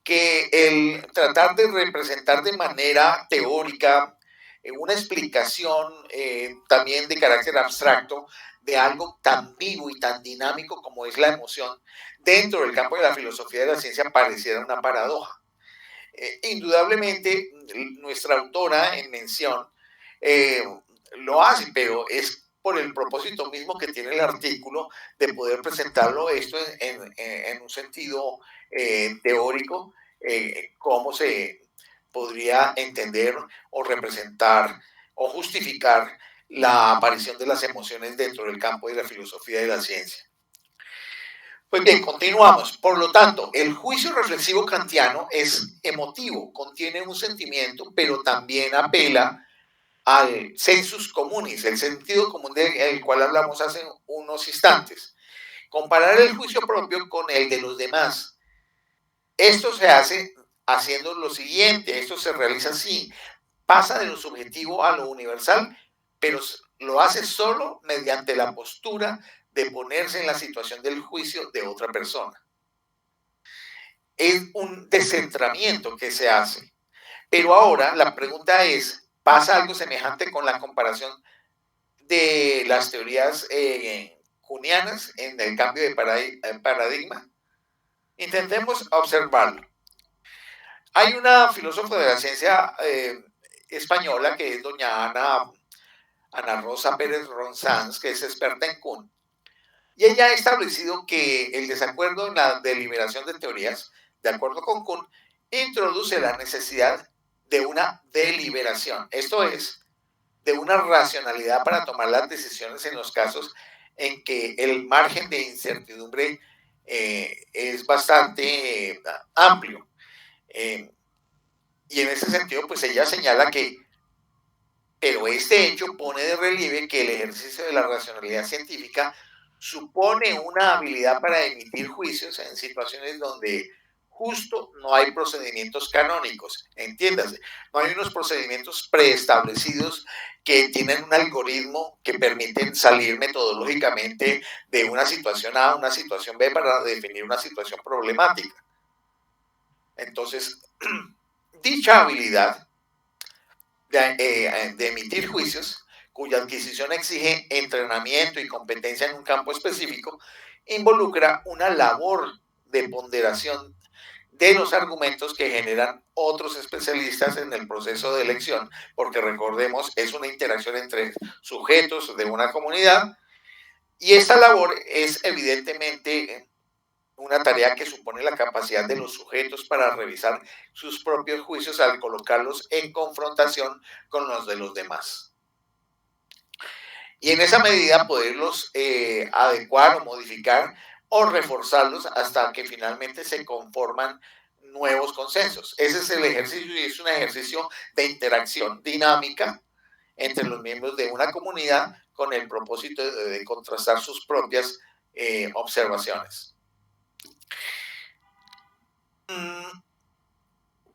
que el tratar de representar de manera teórica una explicación también de carácter abstracto de algo tan vivo y tan dinámico como es la emoción dentro del campo de la filosofía de la ciencia pareciera una paradoja. Indudablemente, nuestra autora en mención lo hace, pero es por el propósito mismo que tiene el artículo de poder presentarlo esto en un sentido teórico, cómo se podría entender o representar o justificar la aparición de las emociones dentro del campo de la filosofía de la ciencia. Pues bien, continuamos. Por lo tanto, el juicio reflexivo kantiano es emotivo, contiene un sentimiento, pero también apela al sensus communis, el sentido común del cual hablamos hace unos instantes. Comparar el juicio propio con el de los demás. Esto se hace haciendo lo siguiente, esto se realiza así, pasa de lo subjetivo a lo universal, pero lo hace solo mediante la postura de ponerse en la situación del juicio de otra persona. Es un descentramiento que se hace. Pero ahora la pregunta es, ¿pasa algo semejante con la comparación de las teorías junianas en el cambio de paradigma? Intentemos observarlo. Hay una filósofa de la ciencia española que es doña Ana Rosa Pérez Ronzans, que es experta en Kuhn, y ella ha establecido que el desacuerdo en la deliberación de teorías, de acuerdo con Kuhn, introduce la necesidad de una deliberación, esto es, de una racionalidad para tomar las decisiones en los casos en que el margen de incertidumbre es bastante amplio. Y en ese sentido, pues ella señala que, pero este hecho pone de relieve que el ejercicio de la racionalidad científica supone una habilidad para emitir juicios en situaciones donde justo no hay procedimientos canónicos, entiéndase, no hay unos procedimientos preestablecidos que tienen un algoritmo que permiten salir metodológicamente de una situación A a una situación B para definir una situación problemática. Entonces, dicha habilidad de emitir juicios, cuya adquisición exige entrenamiento y competencia en un campo específico, involucra una labor de ponderación de los argumentos que generan otros especialistas en el proceso de elección, porque recordemos, es una interacción entre sujetos de una comunidad, y esta labor es evidentemente una tarea que supone la capacidad de los sujetos para revisar sus propios juicios al colocarlos en confrontación con los de los demás. Y en esa medida poderlos adecuar o modificar o reforzarlos hasta que finalmente se conforman nuevos consensos. Ese es el ejercicio, y es un ejercicio de interacción dinámica entre los miembros de una comunidad con el propósito de contrastar sus propias observaciones.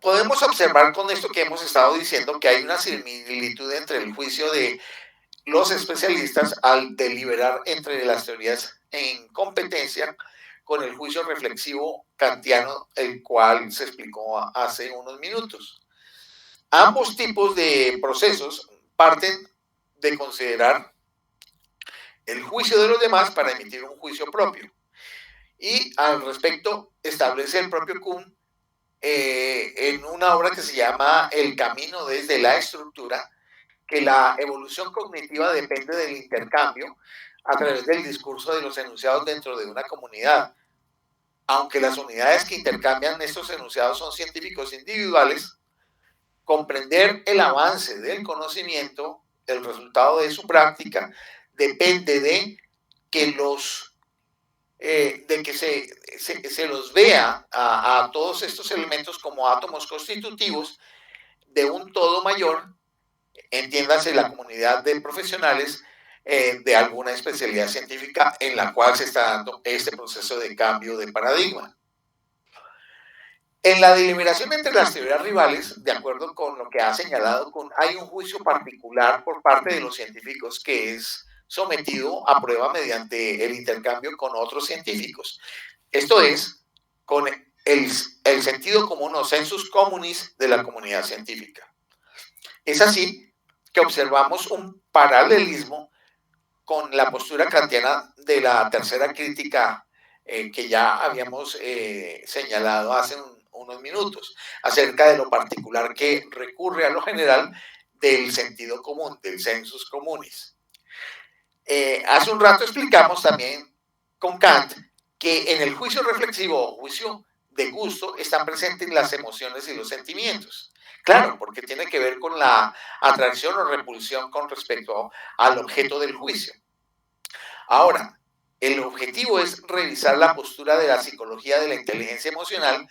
Podemos observar con esto que hemos estado diciendo que hay una similitud entre el juicio de los especialistas al deliberar entre las teorías en competencia con el juicio reflexivo kantiano, el cual se explicó hace unos minutos. Ambos tipos de procesos parten de considerar el juicio de los demás para emitir un juicio propio. Y al respecto establece el propio Kuhn en una obra que se llama El camino desde la estructura, que la evolución cognitiva depende del intercambio a través del discurso de los enunciados dentro de una comunidad. Aunque las unidades que intercambian estos enunciados son científicos individuales, comprender el avance del conocimiento, el resultado de su práctica, depende de que se los vea a todos estos elementos como átomos constitutivos de un todo mayor, entiéndase la comunidad de profesionales de alguna especialidad científica en la cual se está dando este proceso de cambio de paradigma. En la deliberación entre las teorías rivales, de acuerdo con lo que ha señalado Kuhn, hay un juicio particular por parte de los científicos que es sometido a prueba mediante el intercambio con otros científicos. Esto es, con el sentido común o sensus communis de la comunidad científica. Es así que observamos un paralelismo con la postura kantiana de la tercera crítica que ya habíamos señalado hace unos minutos, acerca de lo particular que recurre a lo general del sentido común, del sensus communis. Hace un rato explicamos también con Kant que en el juicio reflexivo o juicio de gusto están presentes las emociones y los sentimientos. Claro, porque tiene que ver con la atracción o repulsión con respecto al objeto del juicio. Ahora, el objetivo es revisar la postura de la psicología de la inteligencia emocional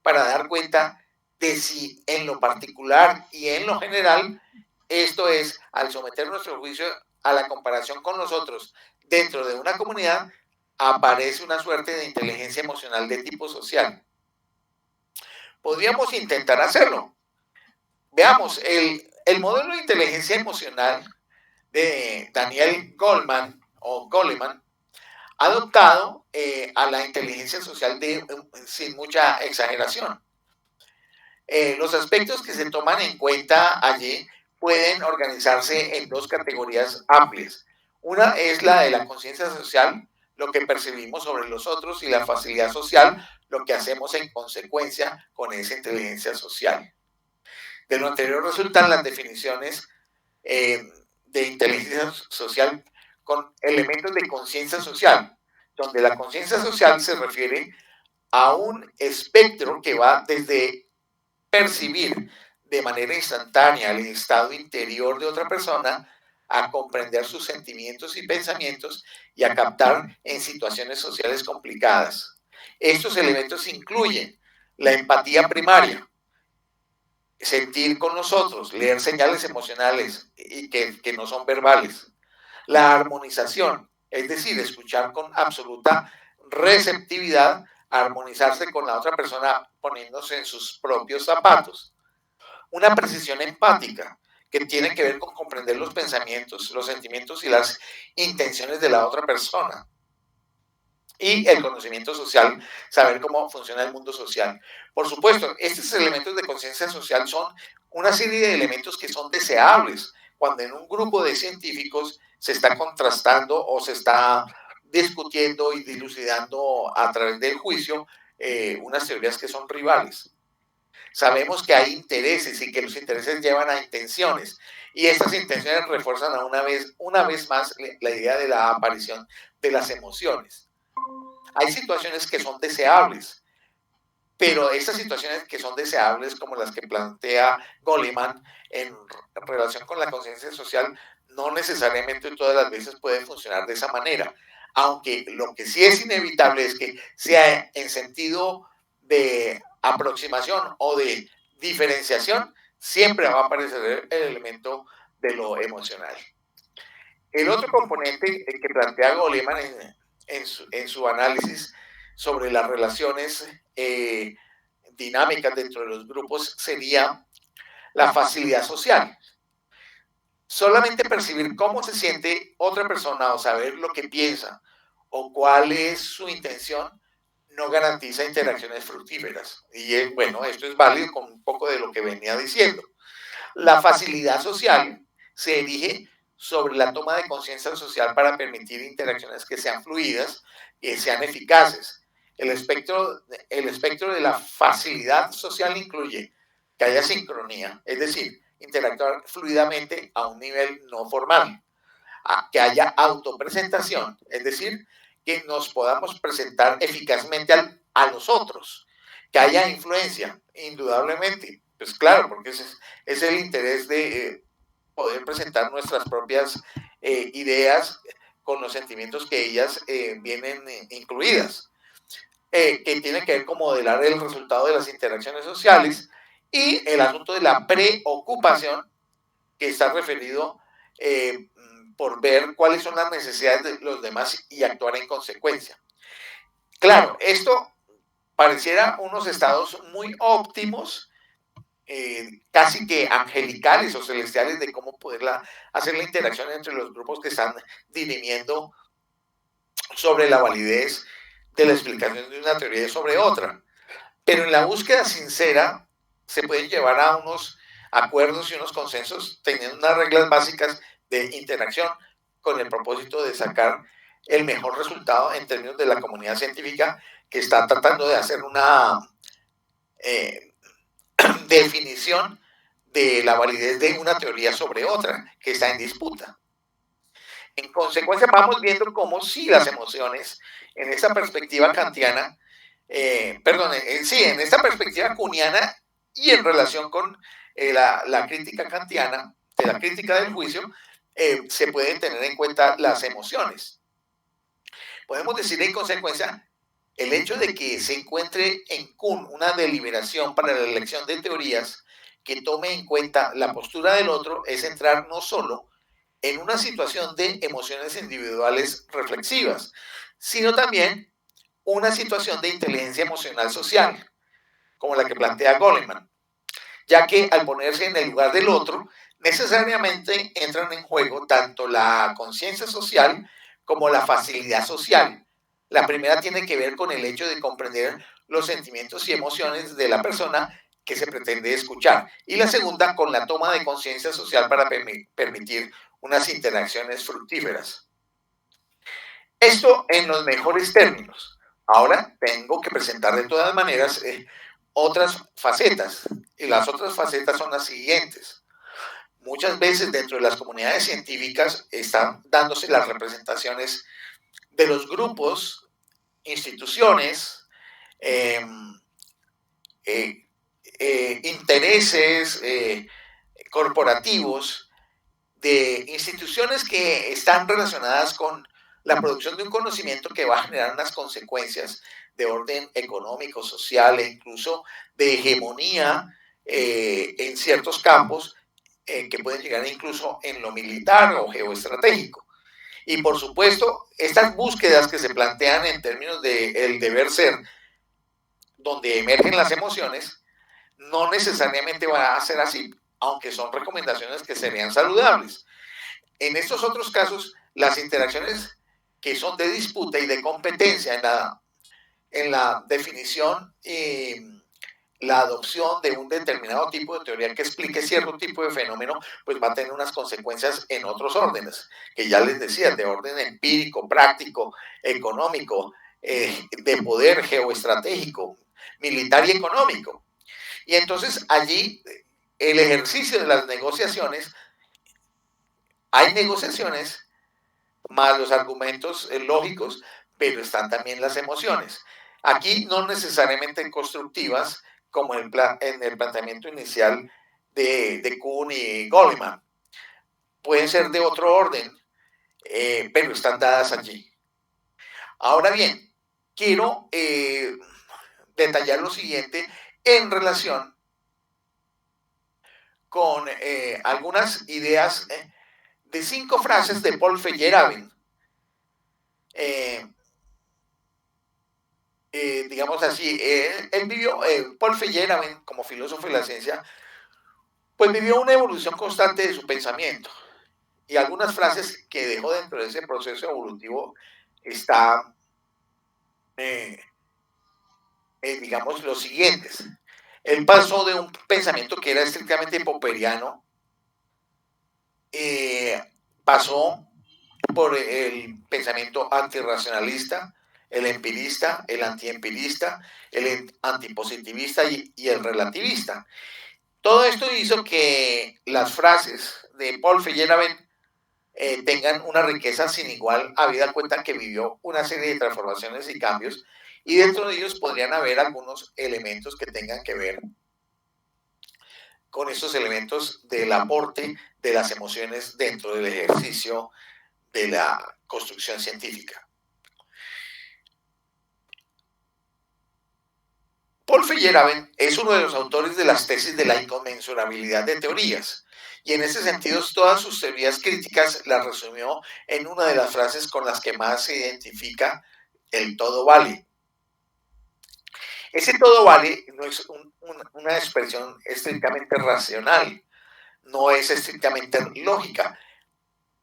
para dar cuenta de si en lo particular y en lo general, esto es, al someter nuestro juicio a la comparación con los otros dentro de una comunidad, aparece una suerte de inteligencia emocional de tipo social. Podríamos intentar hacerlo. Veamos, el modelo de inteligencia emocional de Daniel Goleman, ha adoptado a la inteligencia social sin mucha exageración. Los aspectos que se toman en cuenta allí pueden organizarse en dos categorías amplias. Una es la de la conciencia social, lo que percibimos sobre los otros, y la facilidad social, lo que hacemos en consecuencia con esa inteligencia social. De lo anterior resultan las definiciones de inteligencia social con elementos de conciencia social, donde la conciencia social se refiere a un espectro que va desde percibir de manera instantánea al estado interior de otra persona, a comprender sus sentimientos y pensamientos y a captar en situaciones sociales complicadas. Estos elementos incluyen la empatía primaria, sentir con nosotros, leer señales emocionales y que no son verbales. La armonización, es decir, escuchar con absoluta receptividad, armonizarse con la otra persona poniéndose en sus propios zapatos. Una precisión empática, que tiene que ver con comprender los pensamientos, los sentimientos y las intenciones de la otra persona. Y el conocimiento social, saber cómo funciona el mundo social. Por supuesto, estos elementos de conciencia social son una serie de elementos que son deseables cuando en un grupo de científicos se está contrastando o se está discutiendo y dilucidando a través del juicio unas teorías que son rivales. Sabemos que hay intereses y que los intereses llevan a intenciones y estas intenciones refuerzan una vez más la idea de la aparición de las emociones. Hay situaciones que son deseables, pero estas situaciones que son deseables, como las que plantea Goleman en relación con la conciencia social, no necesariamente todas las veces pueden funcionar de esa manera. Aunque lo que sí es inevitable es que sea en sentido de aproximación o de diferenciación, siempre va a aparecer el elemento de lo emocional. El otro componente que plantea Goleman en su análisis sobre las relaciones dinámicas dentro de los grupos sería la facilidad social. Solamente percibir cómo se siente otra persona o saber lo que piensa o cuál es su intención no garantiza interacciones fructíferas. Y bueno, esto es válido con un poco de lo que venía diciendo. La facilidad social se erige sobre la toma de conciencia social para permitir interacciones que sean fluidas y sean eficaces. El espectro de la facilidad social incluye que haya sincronía, es decir, interactuar fluidamente a un nivel no formal, que haya autopresentación, es decir, que nos podamos presentar eficazmente a los otros, que haya influencia, indudablemente, pues claro, porque ese es el interés de poder presentar nuestras propias ideas con los sentimientos que ellas vienen incluidas, que tiene que ver con modelar el resultado de las interacciones sociales y el asunto de la preocupación, que está referido por ver cuáles son las necesidades de los demás y actuar en consecuencia. Claro, esto pareciera unos estados muy óptimos, casi que angelicales o celestiales de cómo poder hacer la interacción entre los grupos que están dirimiendo sobre la validez de la explicación de una teoría sobre otra. Pero en la búsqueda sincera se pueden llevar a unos acuerdos y unos consensos teniendo unas reglas básicas de interacción con el propósito de sacar el mejor resultado en términos de la comunidad científica que está tratando de hacer una definición de la validez de una teoría sobre otra que está en disputa. En consecuencia, vamos viendo cómo si las emociones, en esta perspectiva kantiana, en esta perspectiva kuhniana y en relación con la crítica kantiana, de la crítica del juicio, se pueden tener en cuenta las emociones. Podemos decir en consecuencia, el hecho de que se encuentre en Kuhn una deliberación para la elección de teorías que tome en cuenta la postura del otro es entrar no solo en una situación de emociones individuales reflexivas, sino también una situación de inteligencia emocional social, como la que plantea Goleman, ya que al ponerse en el lugar del otro, necesariamente entran en juego tanto la conciencia social como la facilidad social. La primera tiene que ver con el hecho de comprender los sentimientos y emociones de la persona que se pretende escuchar, y la segunda con la toma de conciencia social para permitir unas interacciones fructíferas. Esto en los mejores términos. Ahora tengo que presentar de todas maneras otras facetas, y las otras facetas son las siguientes. Muchas veces dentro de las comunidades científicas están dándose las representaciones de los grupos, instituciones, intereses corporativos, de instituciones que están relacionadas con la producción de un conocimiento que va a generar unas consecuencias de orden económico, social e incluso de hegemonía en ciertos campos que pueden llegar incluso en lo militar o geoestratégico. Y por supuesto, estas búsquedas que se plantean en términos del deber ser, donde emergen las emociones, no necesariamente van a ser así, aunque son recomendaciones que serían saludables. En estos otros casos, las interacciones que son de disputa y de competencia en la definición y la adopción de un determinado tipo de teoría que explique cierto tipo de fenómeno, pues va a tener unas consecuencias en otros órdenes, que ya les decía, de orden empírico, práctico, económico, de poder geoestratégico, militar y económico. Y entonces allí el ejercicio de las negociaciones, hay negociaciones más los argumentos lógicos, pero están también las emociones. Aquí no necesariamente constructivas, como en el planteamiento inicial de Kuhn y Goleman. Pueden ser de otro orden, pero están dadas allí. Ahora bien, quiero detallar lo siguiente en relación con algunas ideas de 5 frases de Paul Feyerabend. Digamos así, él vivió, Paul Feyerabend, como filósofo de la ciencia, pues vivió una evolución constante de su pensamiento. Y algunas frases que dejó dentro de ese proceso evolutivo está, digamos, los siguientes. Él pasó de un pensamiento que era estrictamente popperiano, pasó por el pensamiento antirracionalista, el empirista, el antiempirista, el antipositivista y el relativista. Todo esto hizo que las frases de Paul Feyerabend tengan una riqueza sin igual, habida cuenta que vivió una serie de transformaciones y cambios, y dentro de ellos podrían haber algunos elementos que tengan que ver con esos elementos del aporte de las emociones dentro del ejercicio de la construcción científica. Paul Feyerabend es uno de los autores de las tesis de la inconmensurabilidad de teorías, y en ese sentido todas sus teorías críticas las resumió en una de las frases con las que más se identifica: el todo vale. Ese todo vale no es una expresión estrictamente racional, no es estrictamente lógica.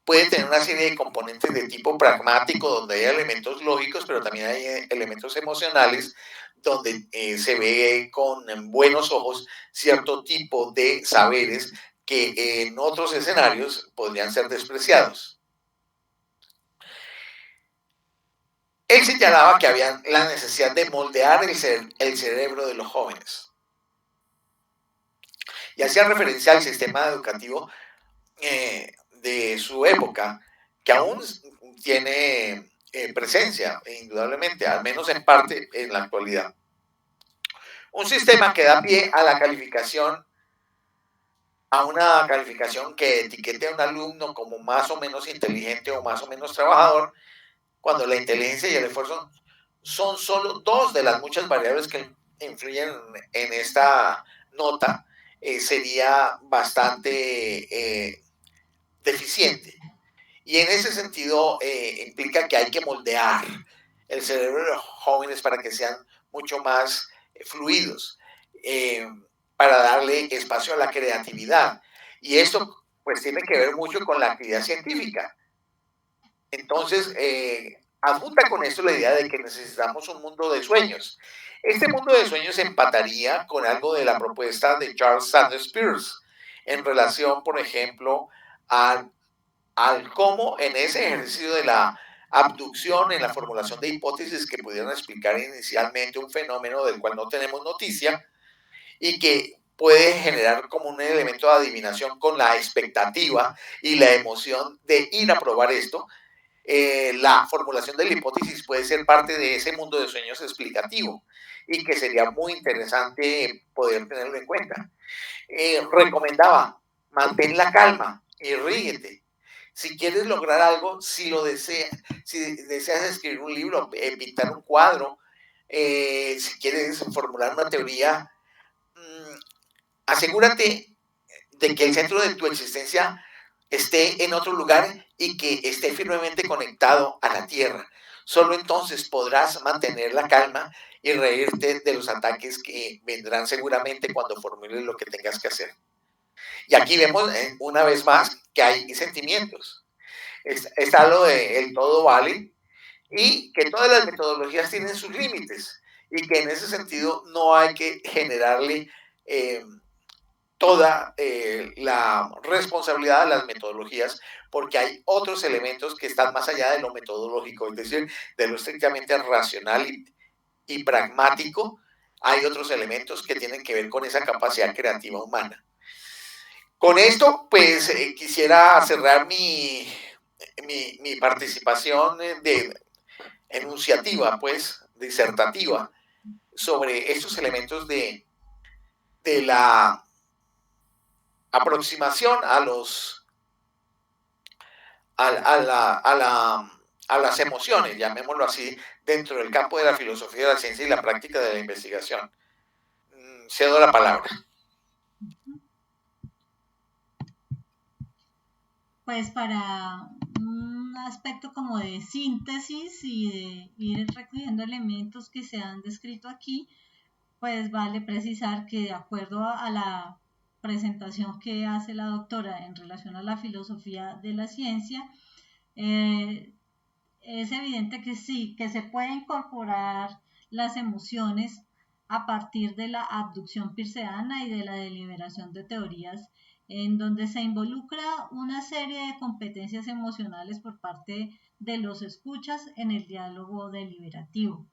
Puede tener una serie de componentes de tipo pragmático, donde hay elementos lógicos, pero también hay elementos emocionales, donde se ve con buenos ojos cierto tipo de saberes que en otros escenarios podrían ser despreciados. Él señalaba que había la necesidad de moldear el cerebro de los jóvenes. Y hacía referencia al sistema educativo de su época, que aún tiene presencia, indudablemente, al menos en parte en la actualidad. Un sistema que da pie a la calificación, a una calificación que etiquete a un alumno como más o menos inteligente o más o menos trabajador, cuando la inteligencia y el esfuerzo son solo 2 de las muchas variables que influyen en esta nota, sería bastante deficiente. Y en ese sentido implica que hay que moldear el cerebro de los jóvenes para que sean mucho más fluidos, para darle espacio a la creatividad. Y esto pues tiene que ver mucho con la actividad científica. Entonces, adjunta con esto la idea de que necesitamos un mundo de sueños. Este mundo de sueños empataría con algo de la propuesta de Charles Sanders Peirce en relación, por ejemplo, al cómo en ese ejercicio de la abducción, en la formulación de hipótesis que pudieran explicar inicialmente un fenómeno del cual no tenemos noticia y que puede generar como un elemento de adivinación con la expectativa y la emoción de ir a probar esto, la formulación de la hipótesis puede ser parte de ese mundo de sueños explicativo y que sería muy interesante poder tenerlo en cuenta. Recomendaba, mantén la calma y ríete. Si quieres lograr algo, si deseas escribir un libro, pintar un cuadro, si quieres formular una teoría, asegúrate de que el centro de tu existencia esté en otro lugar y que esté firmemente conectado a la tierra. Solo entonces podrás mantener la calma y reírte de los ataques que vendrán seguramente cuando formules lo que tengas que hacer. Y aquí vemos una vez más que hay sentimientos. Está lo de el todo vale y que todas las metodologías tienen sus límites y que en ese sentido no hay que generarle toda la responsabilidad de las metodologías, porque hay otros elementos que están más allá de lo metodológico, es decir, de lo estrictamente racional y pragmático. Hay otros elementos que tienen que ver con esa capacidad creativa humana. Con esto, pues quisiera cerrar mi participación enunciativa, pues, disertativa, sobre estos elementos de la aproximación a las emociones, llamémoslo así, dentro del campo de la filosofía de la ciencia y la práctica de la investigación. Cedo la palabra. Pues para un aspecto como de síntesis y de ir recogiendo elementos que se han descrito aquí, pues vale precisar que de acuerdo a la presentación que hace la doctora en relación a la filosofía de la ciencia, es evidente que sí, que se puede incorporar las emociones a partir de la abducción pirceana y de la deliberación de teorías, en donde se involucra una serie de competencias emocionales por parte de los escuchas en el diálogo deliberativo.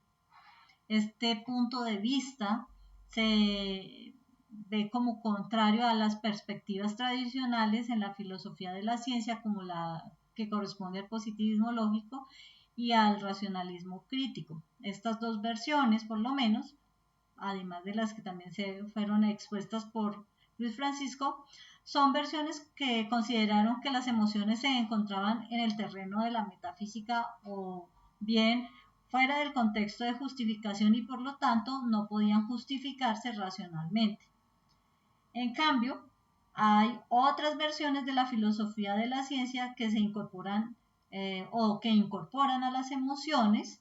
Este punto de vista se ve como contrario a las perspectivas tradicionales en la filosofía de la ciencia, como la que corresponde al positivismo lógico y al racionalismo crítico. Estas dos versiones, por lo menos, además de las que también se fueron expuestas por Luis Francisco, son versiones que consideraron que las emociones se encontraban en el terreno de la metafísica o bien fuera del contexto de justificación y por lo tanto no podían justificarse racionalmente. En cambio, hay otras versiones de la filosofía de la ciencia que se incorporan o que incorporan a las emociones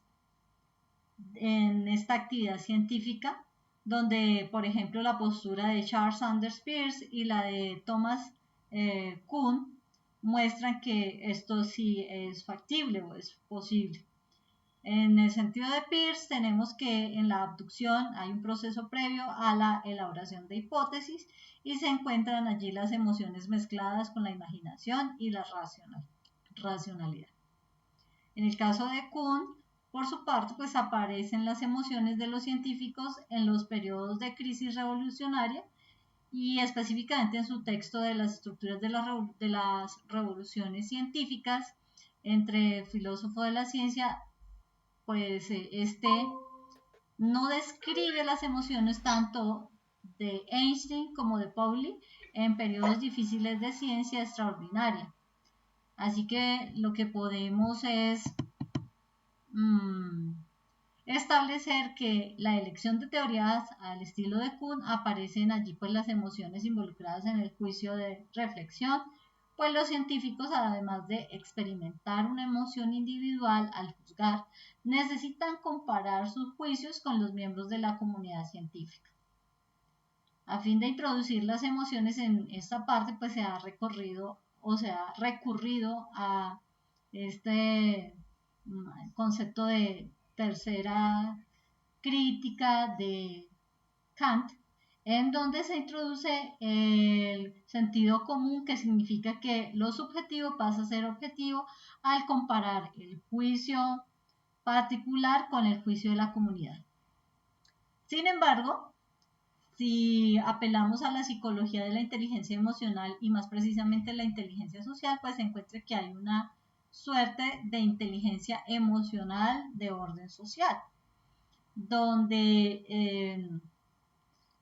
en esta actividad científica, donde, por ejemplo, la postura de Charles Sanders Peirce y la de Thomas Kuhn muestran que esto sí es factible o es posible. En el sentido de Peirce, tenemos que en la abducción hay un proceso previo a la elaboración de hipótesis y se encuentran allí las emociones mezcladas con la imaginación y la racionalidad. En el caso de Kuhn, por su parte, pues aparecen las emociones de los científicos en los periodos de crisis revolucionaria y específicamente en su texto de las estructuras de las revoluciones científicas entre filósofo de la ciencia, pues este no describe las emociones tanto de Einstein como de Pauli en periodos difíciles de ciencia extraordinaria. Así que lo que podemos es establecer que la elección de teorías al estilo de Kuhn aparecen allí pues las emociones involucradas en el juicio de reflexión, pues los científicos, además de experimentar una emoción individual al juzgar, necesitan comparar sus juicios con los miembros de la comunidad científica. A fin de introducir las emociones en esta parte, pues se ha recurrido a este concepto de tercera crítica de Kant, en donde se introduce el sentido común, que significa que lo subjetivo pasa a ser objetivo al comparar el juicio particular con el juicio de la comunidad. Sin embargo, si apelamos a la psicología de la inteligencia emocional y más precisamente la inteligencia social, pues se encuentra que hay una suerte de inteligencia emocional de orden social, donde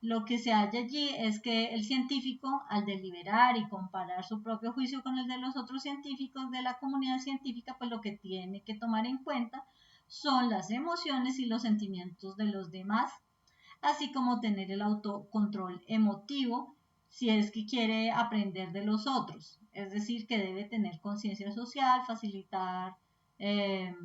lo que se halla allí es que el científico, al deliberar y comparar su propio juicio con el de los otros científicos de la comunidad científica, pues lo que tiene que tomar en cuenta son las emociones y los sentimientos de los demás, así como tener el autocontrol emotivo si es que quiere aprender de los otros. Es decir, que debe tener conciencia social, facilitar eh,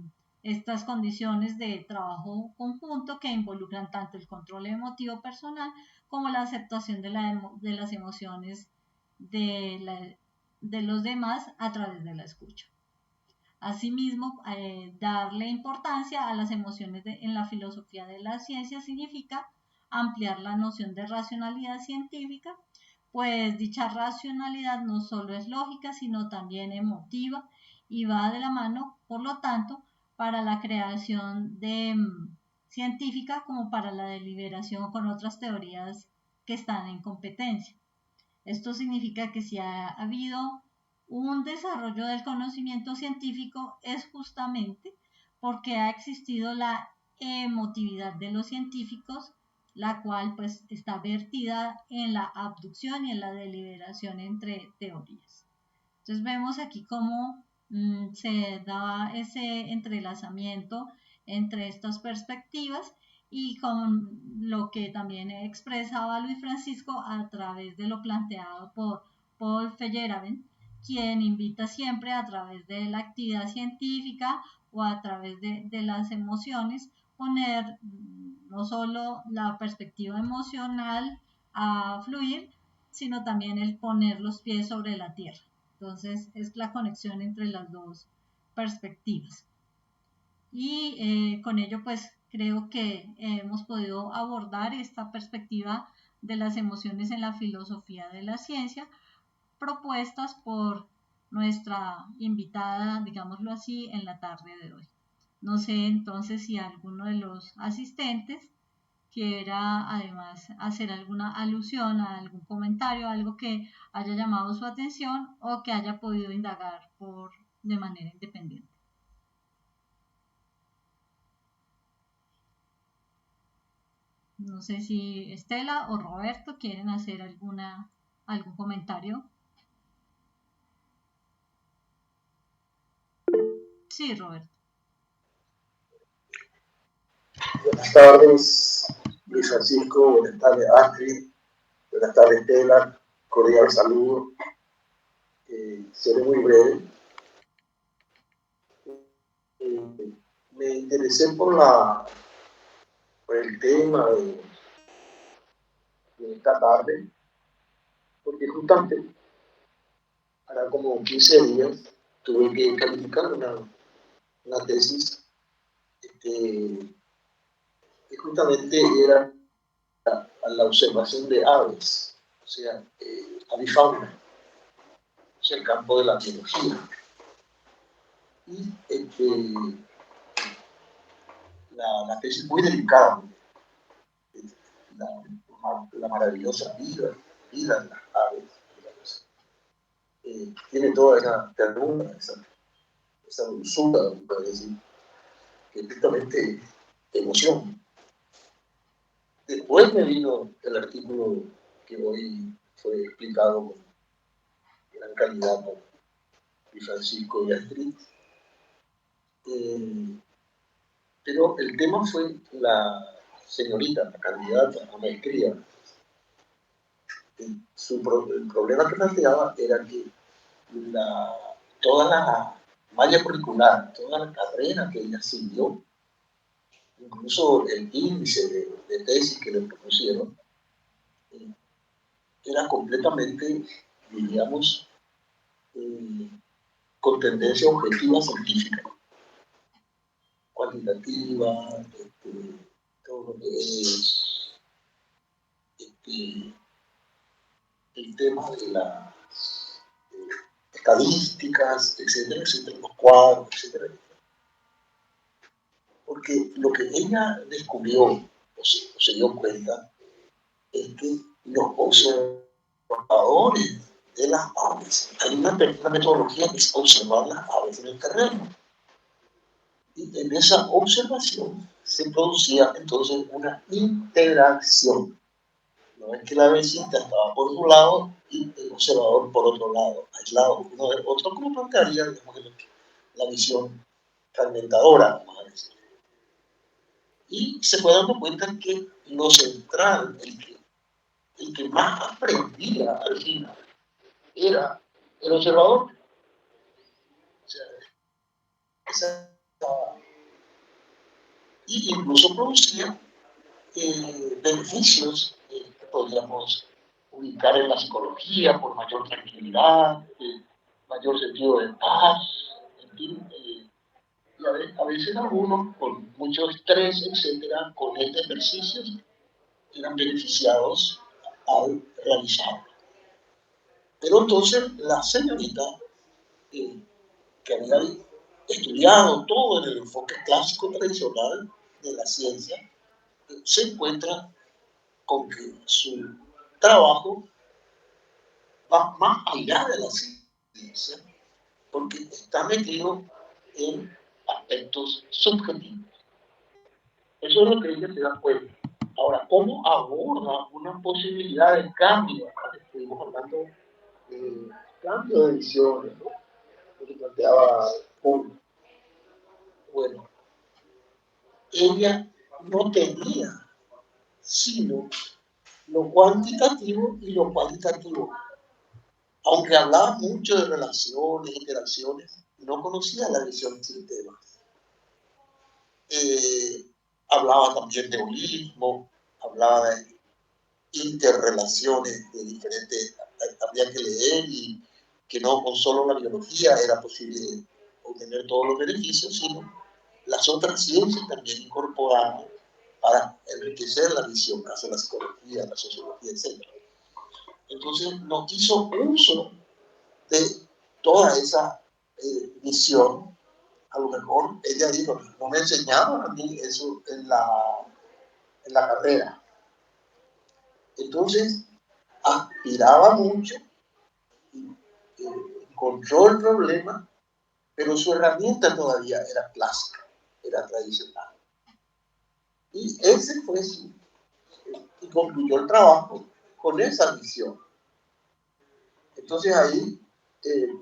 estas condiciones de trabajo conjunto que involucran tanto el control emotivo personal como la aceptación de las emociones de los demás a través de la escucha. Asimismo, darle importancia a las emociones en la filosofía de la ciencia significa ampliar la noción de racionalidad científica, pues dicha racionalidad no solo es lógica, sino también emotiva y va de la mano, por lo tanto, para la creación de científica como para la deliberación con otras teorías que están en competencia. Esto significa que si ha habido un desarrollo del conocimiento científico es justamente porque ha existido la emotividad de los científicos, la cual pues está vertida en la abducción y en la deliberación entre teorías. Entonces vemos aquí cómo se da ese entrelazamiento entre estas perspectivas y con lo que también expresaba Luis Francisco a través de lo planteado por Paul Feyerabend, quien invita siempre a través de la actividad científica o a través de las emociones poner no solo la perspectiva emocional a fluir, sino también el poner los pies sobre la tierra. Entonces es la conexión entre las dos perspectivas. Y con ello pues creo que hemos podido abordar esta perspectiva de las emociones en la filosofía de la ciencia, propuestas por nuestra invitada, digámoslo así, en la tarde de hoy. No sé entonces si alguno de los asistentes quiera además hacer alguna alusión a algún comentario, algo que haya llamado su atención o que haya podido indagar de manera independiente. No sé si Estela o Roberto quieren hacer algún comentario. Sí, Roberto. Buenas tardes, Luis Francisco. Buenas tardes, Astrid. Buenas tardes, Estela. Cordial saludo. Seré muy breve. Me interesé por el tema de esta tarde, porque justamente, ahora como 15 días, tuve que calificar una tesis que justamente era a la observación de aves, o sea, avifauna, o sea, el campo de la biología. Y la tesis muy delicada, la maravillosa vida de las aves, tiene toda esa ternura, esa dulzura, para decir, que es justamente emoción. Después me vino el artículo que hoy fue explicado con gran calidad por Francisco y Astrid. Pero el tema fue la señorita, la candidata a maestría. El problema que planteaba era que toda la malla curricular, toda la carrera que ella siguió, incluso el índice de tesis que le propusieron, era completamente, diríamos, con tendencia objetiva científica, cuantitativa, todo lo que es el tema de las estadísticas, etcétera, etcétera, los cuadros, etcétera. Porque lo que ella descubrió o se dio cuenta es que los observadores de las aves. Hay una metodología que es observar las aves en el terreno. Y en esa observación se producía entonces una interacción. No es que la avecita estaba por un lado y el observador por otro lado, aislado uno del otro, como plantearía, digamos, la visión fragmentadora, vamos a decir. Y se fue dando cuenta que lo central, el que más aprendía al final, era el observador. O sea, esa, y incluso producía beneficios que podríamos ubicar en la psicología por mayor tranquilidad, mayor sentido de paz, en fin, y a veces algunos con mucho estrés, etcétera, con este ejercicio eran beneficiados al realizarlo. Pero entonces la señorita, que había estudiado todo en el enfoque clásico tradicional de la ciencia, se encuentra con que su trabajo va más allá de la ciencia, porque está metido en aspectos subjetivos. Eso es lo que ella se da cuenta. Ahora, ¿cómo aborda una posibilidad de cambio? Estuvimos hablando de cambio de visiones, ¿no? Lo que planteaba Paul. Bueno, ella no tenía sino lo cuantitativo y lo cualitativo. Aunque hablaba mucho de relaciones, interacciones, no conocía la visión del sistema. Hablaba también de holismo, hablaba de interrelaciones de diferentes, había que leer y que no con solo la biología era posible obtener todos los beneficios, sino las otras ciencias también incorporadas para enriquecer la visión, caso la psicología, la sociología, etc. Entonces no hizo uso de toda esa visión. A lo mejor ella dijo, no me enseñaron a mí eso en la carrera. Entonces aspiraba mucho, encontró el problema, pero su herramienta todavía era clásica, era tradicional. Y ese fue y concluyó el trabajo con esa visión. Entonces ahí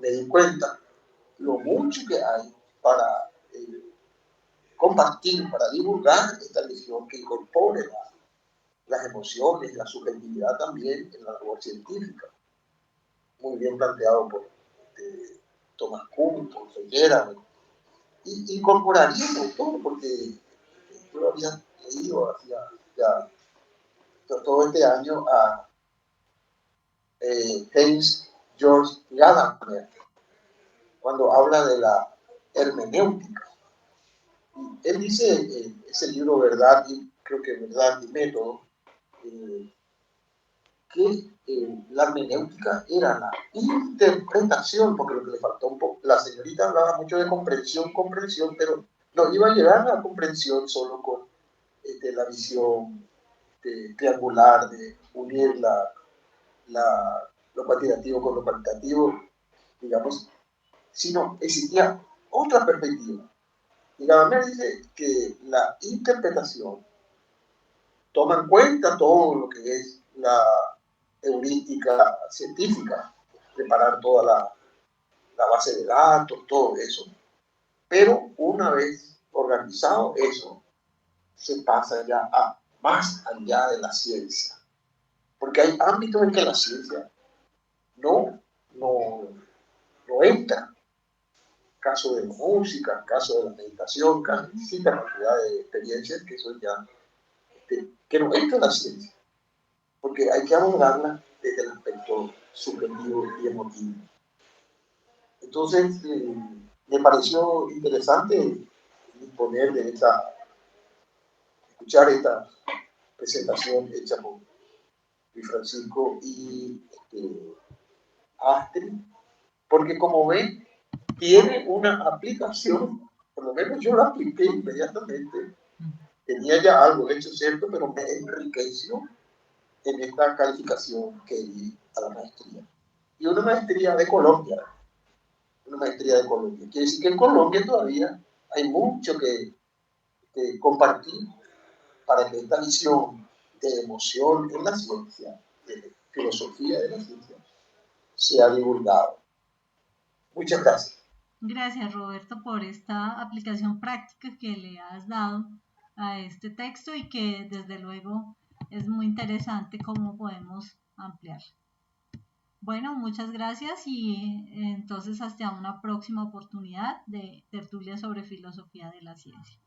me di cuenta lo mucho que hay para compartir, para divulgar esta visión que incorpore las emociones, la subjetividad también en la labor científica. Muy bien planteado por Thomas Kuhn, por Figuera, y incorporaríamos todo, porque yo lo había leído hacía ya todo este año a James George Gallagher, cuando habla de la hermenéutica. Él dice ese libro Verdad y creo que Verdad y Método, que la hermenéutica era la interpretación, porque lo que le faltó un poco, la señorita hablaba mucho de comprensión, pero no iba a llegar a la comprensión solo con la visión triangular de unir lo cuantitativo con lo cualitativo, digamos, sino existía otra perspectiva. Y Gadamer dice que la interpretación toma en cuenta todo lo que es la heurística científica, preparar toda la base de datos, todo eso. Pero una vez organizado eso, se pasa ya a más allá de la ciencia. Porque hay ámbitos en que la ciencia no entra. Caso de la música, caso de la meditación, distintas cantidad de experiencias que son ya que no entra la ciencia, porque hay que abordarla desde el aspecto subjetivo y emotivo. Entonces, me pareció interesante disponer de escuchar esta presentación hecha por Luis Francisco y Astrid, porque como ven, tiene una aplicación, por lo menos yo la apliqué inmediatamente, tenía ya algo hecho, cierto, pero me enriqueció en esta calificación que di a la maestría. y una maestría de Colombia. Una maestría de Colombia. Quiere decir que en Colombia todavía hay mucho que compartir para que esta visión de emoción en la ciencia, de filosofía de la ciencia, sea divulgada. Muchas gracias. Gracias, Roberto, por esta aplicación práctica que le has dado a este texto y que desde luego es muy interesante cómo podemos ampliar. Bueno, muchas gracias y entonces hasta una próxima oportunidad de tertulia sobre filosofía de la ciencia.